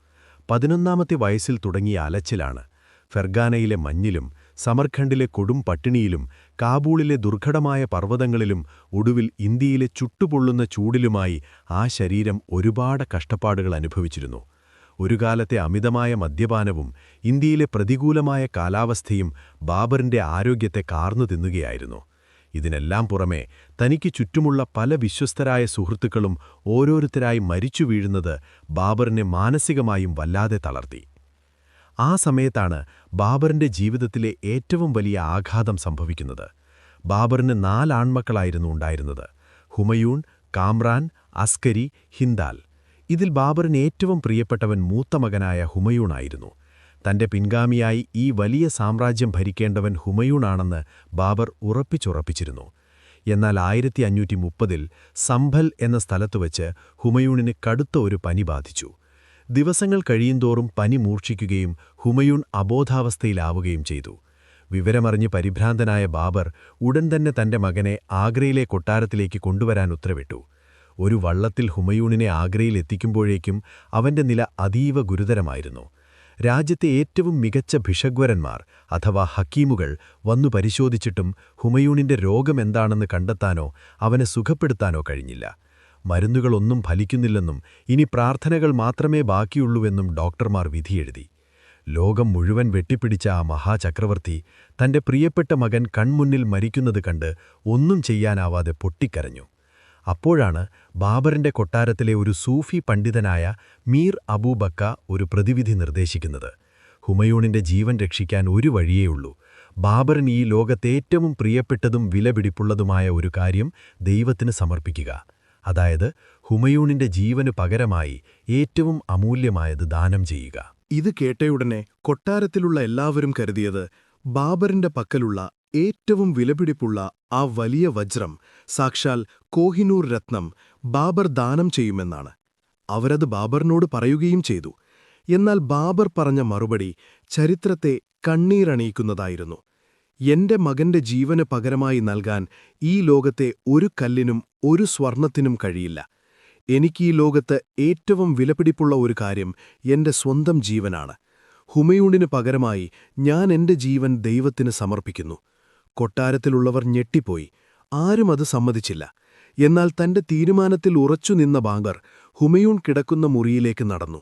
11ാമത്തെ വയസ്സിൽ തുടങ്ങിയ അലച്ചിലാണ്. ഫെർഗാനയിലെ മഞ്ഞിലും സമർഖണ്ഡിലെ കൊടും പട്ടിണിയിലും കാബൂളിലെ ദുർഘടമായ പർവ്വതങ്ങളിലും ഒടുവിൽ ഇന്ത്യയിലെ ചുട്ടുപൊള്ളുന്ന ചൂടിലുമായി ആ ശരീരം ഒരുപാട് കഷ്ടപ്പാടുകൾ അനുഭവിച്ചിരുന്നു. ഒരു കാലത്തെ അമിതമായ മദ്യപാനവും ഇന്ത്യയിലെ പ്രതികൂലമായ കാലാവസ്ഥയും ബാബറിന്റെ ആരോഗ്യത്തെ കാർന്നു തിന്നുകയായിരുന്നു. ഇതിനെല്ലാം പുറമെ തനിക്ക് ചുറ്റുമുള്ള പല വിശ്വസ്തരായ സുഹൃത്തുക്കളും ഓരോരുത്തരായി മരിച്ചു വീഴുന്നത് ബാബറിനെ മാനസികമായും വല്ലാതെ തളർത്തി. ആ സമയത്താണ് ബാബറിന്റെ ജീവിതത്തിലെ ഏറ്റവും വലിയ ആഘാതം സംഭവിക്കുന്നത്. ബാബറിന് 4 ആൺമക്കളായിരുന്നു ഉണ്ടായിരുന്നത്: ഹുമയൂൺ, കാമ്രാൻ, അസ്കരി, ഹിന്ദാൽ. ഇതിൽ ബാബറിന് ഏറ്റവും പ്രിയപ്പെട്ടവൻ മൂത്ത മകനായ ഹുമയൂണായിരുന്നു. തന്റെ പിൻഗാമിയായി ഈ വലിയ സാമ്രാജ്യം ഭരിക്കേണ്ടവൻ ഹുമയൂണാണെന്ന് ബാബർ ഉറപ്പിച്ചുറപ്പിച്ചിരുന്നു. എന്നാൽ 1530 സംഭൽ എന്ന സ്ഥലത്തുവച്ച് ഹുമയൂണിന് കടുത്ത ഒരു പനി ബാധിച്ചു. ദിവസങ്ങൾ കഴിയുന്തോറും പനി മൂർച്ഛിക്കുകയും ഹുമയൂൺ അബോധാവസ്ഥയിലാവുകയും ചെയ്തു. വിവരമറിഞ്ഞ് പരിഭ്രാന്തനായ ബാബർ ഉടൻ തന്നെ തന്റെ മകനെ ആഗ്രയിലെ കൊട്ടാരത്തിലേക്ക് കൊണ്ടുവരാൻ ഉത്തരവിട്ടു. ഒരു വള്ളത്തിൽ ഹുമയൂണിനെ ആഗ്രയിൽ എത്തിക്കുമ്പോഴേക്കും അവന്റെ നില അതീവ ഗുരുതരമായിരുന്നു. രാജ്യത്തെ ഏറ്റവും മികച്ച ഭിഷഗ്വരന്മാർ അഥവാ ഹക്കീമുകൾ വന്നു പരിശോധിച്ചിട്ടും ഹുമയൂണിന്റെ രോഗമെന്താണെന്ന് കണ്ടെത്താനോ അവനെ സുഖപ്പെടുത്താനോ കഴിഞ്ഞില്ല. മരുന്നുകളൊന്നും ഫലിക്കുന്നില്ലെന്നും ഇനി പ്രാർത്ഥനകൾ മാത്രമേ ബാക്കിയുള്ളൂവെന്നും ഡോക്ടർമാർ വിധിയെഴുതി. ലോകം മുഴുവൻ വെട്ടിപ്പിടിച്ച ആ മഹാചക്രവർത്തി തന്റെ പ്രിയപ്പെട്ട മകൻ കൺമുന്നിൽ മരിക്കുന്നത് കണ്ട് ഒന്നും ചെയ്യാനാവാതെ പൊട്ടിക്കരഞ്ഞു. അപ്പോഴാണ് ബാബറിന്റെ കൊട്ടാരത്തിലെ ഒരു സൂഫി പണ്ഡിതനായ മീർ അബൂബക്ക ഒരു പ്രതിവിധി നിർദ്ദേശിക്കുന്നത്. ഹുമയൂണിന്റെ ജീവൻ രക്ഷിക്കാൻ ഒരു വഴിയേയുള്ളൂ: ബാബറിന് ഈ ലോകത്തേറ്റവും പ്രിയപ്പെട്ടതും വിലപിടിപ്പുള്ളതുമായ ഒരു കാര്യം ദൈവത്തിന് സമർപ്പിക്കുക. അതായത് ഹുമയൂണിന്റെ ജീവന് പകരമായി ഏറ്റവും അമൂല്യമായത് ദാനം ചെയ്യുക. ഇത് കേട്ടയുടനെ കൊട്ടാരത്തിലുള്ള എല്ലാവരും കരുതിയത് ബാബറിന്റെ പക്കലുള്ള ഏറ്റവും വിലപിടിപ്പുള്ള ആ വലിയ വജ്രം, സാക്ഷാൽ കോഹിനൂർ രത്നം, ബാബർ ദാനം ചെയ്യുമെന്നാണ്. അവരത് ബാബറിനോട് പറയുകയും ചെയ്തു. എന്നാൽ ബാബർ പറഞ്ഞ മറുപടി ചരിത്രത്തെ കണ്ണീരണിയിക്കുന്നതായിരുന്നു. എന്റെ മകന്റെ ജീവന് പകരമായി നൽകാൻ ഈ ലോകത്തെ ഒരു കല്ലിനും ഒരു സ്വർണത്തിനും കഴിയില്ല. എനിക്കീ ലോകത്ത് ഏറ്റവും വിലപിടിപ്പുള്ള ഒരു കാര്യം എന്റെ സ്വന്തം ജീവനാണ്. ഹുമയൂണിന് പകരമായി ഞാൻ എന്റെ ജീവൻ ദൈവത്തിന് സമർപ്പിക്കുന്നു. കൊട്ടാരത്തിലുള്ളവർ ഞെട്ടിപ്പോയി. ആരും അത് സമ്മതിച്ചില്ല. എന്നാൽ തന്റെ തീരുമാനത്തിൽ ഉറച്ചുനിന്ന ബാബർ ഹുമയൂൺ കിടക്കുന്ന മുറിയിലേക്ക് നടന്നു.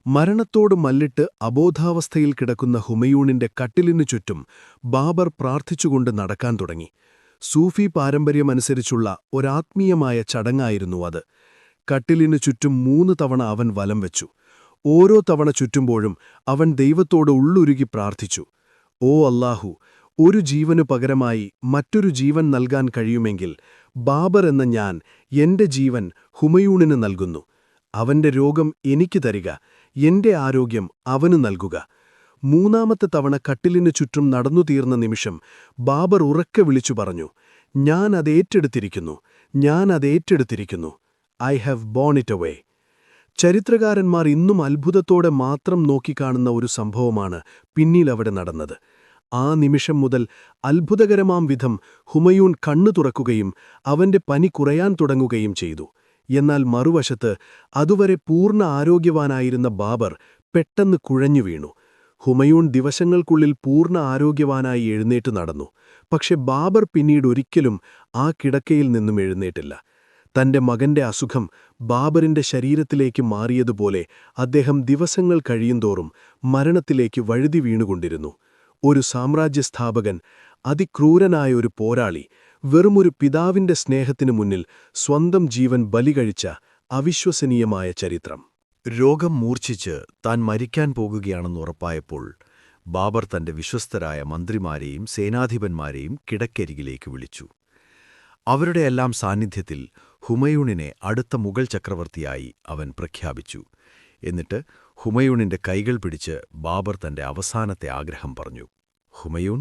മരണത്തോട് മല്ലിട്ട് അബോധാവസ്ഥയിൽ കിടക്കുന്ന ഹുമയൂണിന്റെ കട്ടിലിനു ചുറ്റും ബാബർ പ്രാർത്ഥിച്ചുകൊണ്ട് നടക്കാൻ തുടങ്ങി. സൂഫി പാരമ്പര്യമനുസരിച്ചുള്ള ഒരാത്മീയമായ ചടങ്ങായിരുന്നു അത്. കട്ടിലിനു ചുറ്റും 3 തവണ അവൻ വലം വെച്ചു. ഓരോ തവണ ചുറ്റുമ്പോഴും അവൻ ദൈവത്തോട് ഉള്ളുരുകി പ്രാർത്ഥിച്ചു. ഓ അല്ലാഹു, ഒരു ജീവനു പകരമായി മറ്റൊരു ജീവൻ നൽകാൻ കഴിയുമെങ്കിൽ ബാബർ എന്ന ഞാൻ എന്റെ ജീവൻ ഹുമയൂണിന് നൽകുന്നു. അവന്റെ രോഗം എനിക്ക് തരിക, എന്റെ ആരോഗ്യം അവനു നൽകുക. 3-ാമത്തെ തവണ കട്ടിലിനു ചുറ്റും നടന്നു തീർന്ന നിമിഷം ബാബർ ഉറക്കെ വിളിച്ചു പറഞ്ഞു, ഞാൻ അതേറ്റെടുത്തിരിക്കുന്നു, ഞാൻ അതേറ്റെടുത്തിരിക്കുന്നു. I have borne it away. ചരിത്രകാരന്മാർ ഇന്നും അത്ഭുതത്തോടെ മാത്രം നോക്കിക്കാണുന്ന ഒരു സംഭവമാണ് പിന്നീടവിടെ നടന്നത്. ആ നിമിഷം മുതൽ അത്ഭുതകരമാം വിധം ഹുമയൂൺ കണ്ണു തുറക്കുകയും അവന്റെ പനി കുറയാൻ തുടങ്ങുകയും ചെയ്തു. എന്നാൽ മറുവശത്ത് അതുവരെ പൂർണ്ണ ആരോഗ്യവാനായിരുന്ന ബാബർ പെട്ടെന്ന് കുഴഞ്ഞു വീണു. ഹുമയൂൺ ദിവസങ്ങൾക്കുള്ളിൽ പൂർണ്ണ ആരോഗ്യവാനായി എഴുന്നേറ്റ് നടന്നു. പക്ഷെ ബാബർ പിന്നീടൊരിക്കലും ആ കിടക്കയിൽ നിന്നും എഴുന്നേറ്റില്ല. തന്റെ മകന്റെ അസുഖം ബാബറിന്റെ ശരീരത്തിലേക്ക് മാറിയതുപോലെ അദ്ദേഹം ദിവസങ്ങൾ കഴിയുന്തോറും മരണത്തിലേക്ക് വഴുതി വീണുകൊണ്ടിരുന്നു. ഒരു സാമ്രാജ്യസ്ഥാപകൻ, അതിക്രൂരനായ ഒരു പോരാളി, വെറുമൊരു പിതാവിന്റെ സ്നേഹത്തിനു മുന്നിൽ സ്വന്തം ജീവൻ ബലികഴിച്ച അവിശ്വസനീയമായ ചരിത്രം. രോഗം മൂർച്ഛിച്ച് താൻ മരിക്കാൻ പോകുകയാണെന്നുറപ്പായപ്പോൾ ബാബർ തന്റെ വിശ്വസ്തരായ മന്ത്രിമാരെയും സേനാധിപന്മാരെയും കിടക്കരികിലേക്ക് വിളിച്ചു. അവരുടെയെല്ലാം സാന്നിധ്യത്തിൽ ഹുമയൂണിനെ അടുത്ത മുഗൾ ചക്രവർത്തിയായി അവൻ പ്രഖ്യാപിച്ചു. എന്നിട്ട് ഹുമയൂണിന്റെ കൈകൾ പിടിച്ച് ബാബർ തന്റെ അവസാനത്തെ ആഗ്രഹം പറഞ്ഞു. ഹുമയൂൺ,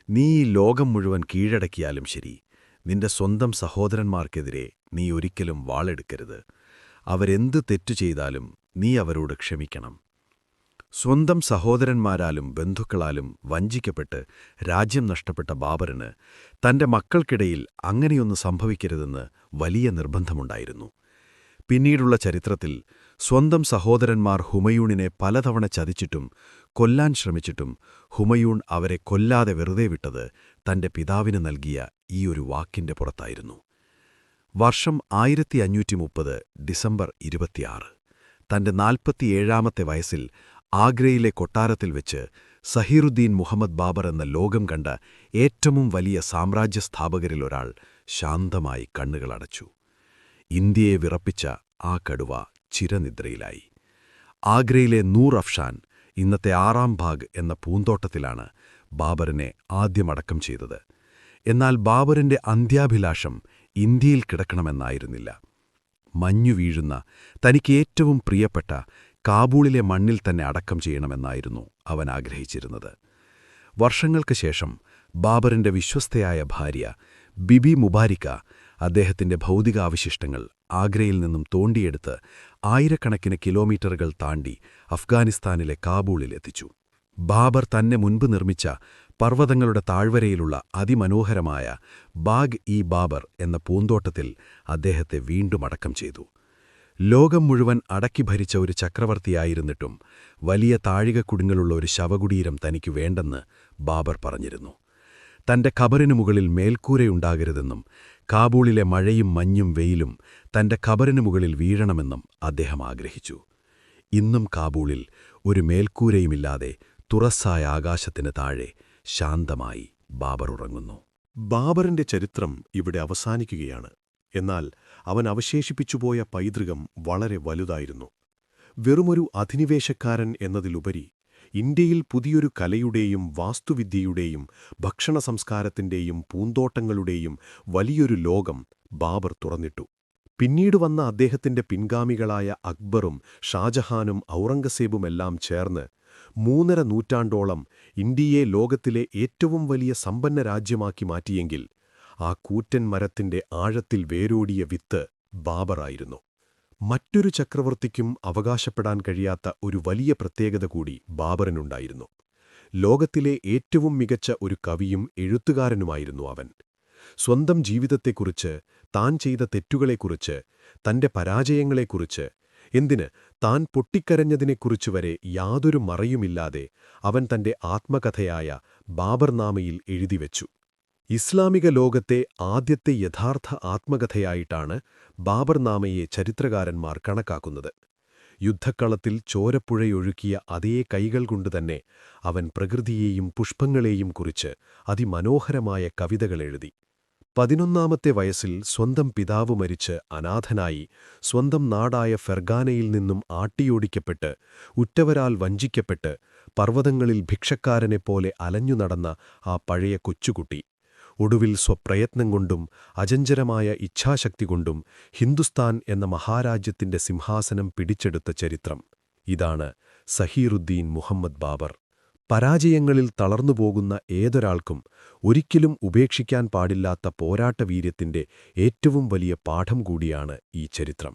നീ ഈ ലോകം മുഴുവൻ കീഴടക്കിയാലും ശരി, നിന്റെ സ്വന്തം സഹോദരന്മാർക്കെതിരെ നീ ഒരിക്കലും വാളെടുക്കരുത്. അവരെന്ത് തെറ്റു ചെയ്താലും നീ അവരോട് ക്ഷമിക്കണം. സ്വന്തം സഹോദരന്മാരാലും ബന്ധുക്കളാലും വഞ്ചിക്കപ്പെട്ട് രാജ്യം നഷ്ടപ്പെട്ട ബാബറിന് തന്റെ മക്കൾക്കിടയിൽ അങ്ങനെയൊന്ന് സംഭവിക്കരുതെന്ന് വലിയ നിർബന്ധമുണ്ടായിരുന്നു. പിന്നീടുള്ള ചരിത്രത്തിൽ സ്വന്തം സഹോദരന്മാർ ഹുമയൂണിനെ പലതവണ ചതിച്ചിട്ടും കൊല്ലാൻ ശ്രമിച്ചിട്ടും ഹുമയൂൺ അവരെ കൊല്ലാതെ വെറുതെ വിട്ടത് തന്റെ പിതാവിന് നൽകിയ ഈ ഒരു വാക്കിന്റെ പുറത്തായിരുന്നു. വർഷം 1530 ഡിസംബർ 26. തന്റെ 47-ാമത്തെ വയസ്സിൽ ആഗ്രയിലെ കൊട്ടാരത്തിൽ വെച്ച് സഹീറുദ്ദീൻ മുഹമ്മദ് ബാബർ എന്ന ലോകം കണ്ട ഏറ്റവും വലിയ സാമ്രാജ്യസ്ഥാപകരിലൊരാൾ ശാന്തമായി കണ്ണുകളടച്ചു. ഇന്ത്യയെ വിറപ്പിച്ച ആ കടുവ ചിരനിദ്രയിലായി. ആഗ്രയിലെ നൂർ അഫ്ഷാൻ, ഇന്നത്തെ 6-ാം ഭാഗ് എന്ന പൂന്തോട്ടത്തിലാണ് ബാബറിനെ ആദ്യമടക്കം ചെയ്തത്. എന്നാൽ ബാബറിന്റെ അന്ത്യാഭിലാഷം ഇന്ത്യയിൽ കിടക്കണമെന്നായിരുന്നില്ല. മഞ്ഞു വീഴുന്ന തനിക്ക് ഏറ്റവും പ്രിയപ്പെട്ട കാബൂളിലെ മണ്ണിൽ തന്നെ അടക്കം ചെയ്യണമെന്നായിരുന്നു അവൻ ആഗ്രഹിച്ചിരുന്നത്. വർഷങ്ങൾക്ക് ശേഷം ബാബറിന്റെ വിശ്വസ്തയായ ഭാര്യ ബിബി മുബാരിക്ക അദ്ദേഹത്തിന്റെ ഭൗതികാവശിഷ്ടങ്ങൾ ആഗ്രയിൽ നിന്നും തോണ്ടിയെടുത്ത് ആയിരക്കണക്കിന് കിലോമീറ്ററുകൾ താണ്ടി അഫ്ഗാനിസ്ഥാനിലെ കാബൂളിലെത്തിച്ചു. ബാബർ തന്നെ മുൻപ് നിർമ്മിച്ച പർവ്വതങ്ങളുടെ താഴ്വരയിലുള്ള അതിമനോഹരമായ ബാഗ്-ഇ-ബാബർ എന്ന പൂന്തോട്ടത്തിൽ അദ്ദേഹത്തെ വീണ്ടും അടക്കം ചെയ്തു. ലോകം മുഴുവൻ അടക്കി ഭരിച്ച ഒരു ചക്രവർത്തിയായിരുന്നിട്ടും വലിയ താഴികക്കുടുങ്ങളുള്ള ഒരു ശവകുടീരം തനിക്ക് വേണ്ടെന്ന് ബാബർ പറഞ്ഞിരുന്നു. തന്റെ ഖബറിനു മുകളിൽ മേൽക്കൂരയുണ്ടാകരുതെന്നും കാബൂളിലെ മഴയും മഞ്ഞും വെയിലും തന്റെ ഖബറിനു മുകളിൽ വീഴണമെന്നും അദ്ദേഹം ആഗ്രഹിച്ചു. ഇന്നും കാബൂളിൽ ഒരു മേൽക്കൂരയുമില്ലാതെ തുറസ്സായ ആകാശത്തിന് താഴെ ശാന്തമായി ബാബർ ഉറങ്ങുന്നു. ബാബറിന്റെ ചരിത്രം ഇവിടെ അവസാനിക്കുകയാണ്. എന്നാൽ അവൻ അവശേഷിപ്പിച്ചുപോയ പൈതൃകം വളരെ വലുതായിരുന്നു. വെറുമൊരു അധിനിവേശക്കാരൻ എന്നതിലുപരി ഇന്ത്യയിൽ പുതിയൊരു കലയുടെയും വാസ്തുവിദ്യയുടെയും ഭക്ഷണ സംസ്കാരത്തിന്റെയും പൂന്തോട്ടങ്ങളുടെയും വലിയൊരു ലോകം ബാബർ തുറന്നിട്ടു. പിന്നീട് വന്ന അദ്ദേഹത്തിന്റെ പിൻഗാമികളായ അക്ബറും ഷാജഹാനും ഔറംഗസേബുമെല്ലാം ചേർന്ന് 3.5 നൂറ്റാണ്ടോളം ഇന്ത്യയെ ലോകത്തിലെ ഏറ്റവും വലിയ സമ്പന്ന രാജ്യമാക്കി മാറ്റിയെങ്കിൽ ആ കൂറ്റൻ മരത്തിന്റെ ആഴത്തിൽ വേരോടിയ വിത്ത് ബാബറായിരുന്നു. മറ്റൊരു ചക്രവർത്തിക്കും അവകാശപ്പെടാൻ കഴിയാത്ത ഒരു വലിയ പ്രത്യേകത കൂടി ബാബറിനുണ്ടായിരുന്നു. ലോകത്തിലെ ഏറ്റവും മികച്ച ഒരു കവിയും എഴുത്തുകാരനുമായിരുന്നു അവൻ. സ്വന്തം ജീവിതത്തെക്കുറിച്ച്, താൻ ചെയ്ത തെറ്റുകളെക്കുറിച്ച്, തന്റെ പരാജയങ്ങളെക്കുറിച്ച്, എന്തിന് താൻ പൊട്ടിക്കരഞ്ഞതിനെക്കുറിച്ച് വരെ യാതൊരു മറയുമില്ലാതെ അവൻ തന്റെ ആത്മകഥയായ ബാബർനാമയിൽ എഴുതിവെച്ചു. ഇസ്ലാമിക ലോകത്തെ ആദ്യത്തെ യഥാർത്ഥ ആത്മകഥയായിട്ടാണ് ബാബർനാമയെ ചരിത്രകാരന്മാർ കണക്കാക്കുന്നത്. യുദ്ധക്കളത്തിൽ ചോരപ്പുഴയൊഴുക്കിയ അതേ കൈകൾ കൊണ്ടുതന്നെ അവൻ പ്രകൃതിയെയും പുഷ്പങ്ങളെയും കുറിച്ച് അതിമനോഹരമായ കവിതകളെഴുതി. 11ാമത്തെ വയസ്സിൽ സ്വന്തം പിതാവ് മരിച്ച് അനാഥനായി സ്വന്തം നാടായ ഫെർഗാനയിൽ നിന്നും ആട്ടിയോടിക്കപ്പെട്ട് ഉറ്റവരാൽ വഞ്ചിക്കപ്പെട്ട് പർവ്വതങ്ങളിൽ ഭിക്ഷക്കാരനെപ്പോലെ അലഞ്ഞു നടന്ന ആ പഴയ കൊച്ചുകുട്ടി ഒടുവിൽ സ്വപ്രയത്നം കൊണ്ടും അചഞ്ചലമായ ഇച്ഛാശക്തി കൊണ്ടും ഹിന്ദുസ്ഥാൻ എന്ന മഹാരാജ്യത്തിന്റെ സിംഹാസനം പിടിച്ചെടുത്ത ചരിത്രം. ഇതാണ് സഹീറുദ്ദീൻ മുഹമ്മദ് ബാബർ. പരാജയങ്ങളിൽ തളർന്നുപോകുന്ന ഏതൊരാൾക്കും ഒരിക്കലും ഉപേക്ഷിക്കാൻ പാടില്ലാത്ത പോരാട്ടവീര്യത്തിന്റെ ഏറ്റവും വലിയ പാഠം കൂടിയാണ് ഈ ചരിത്രം.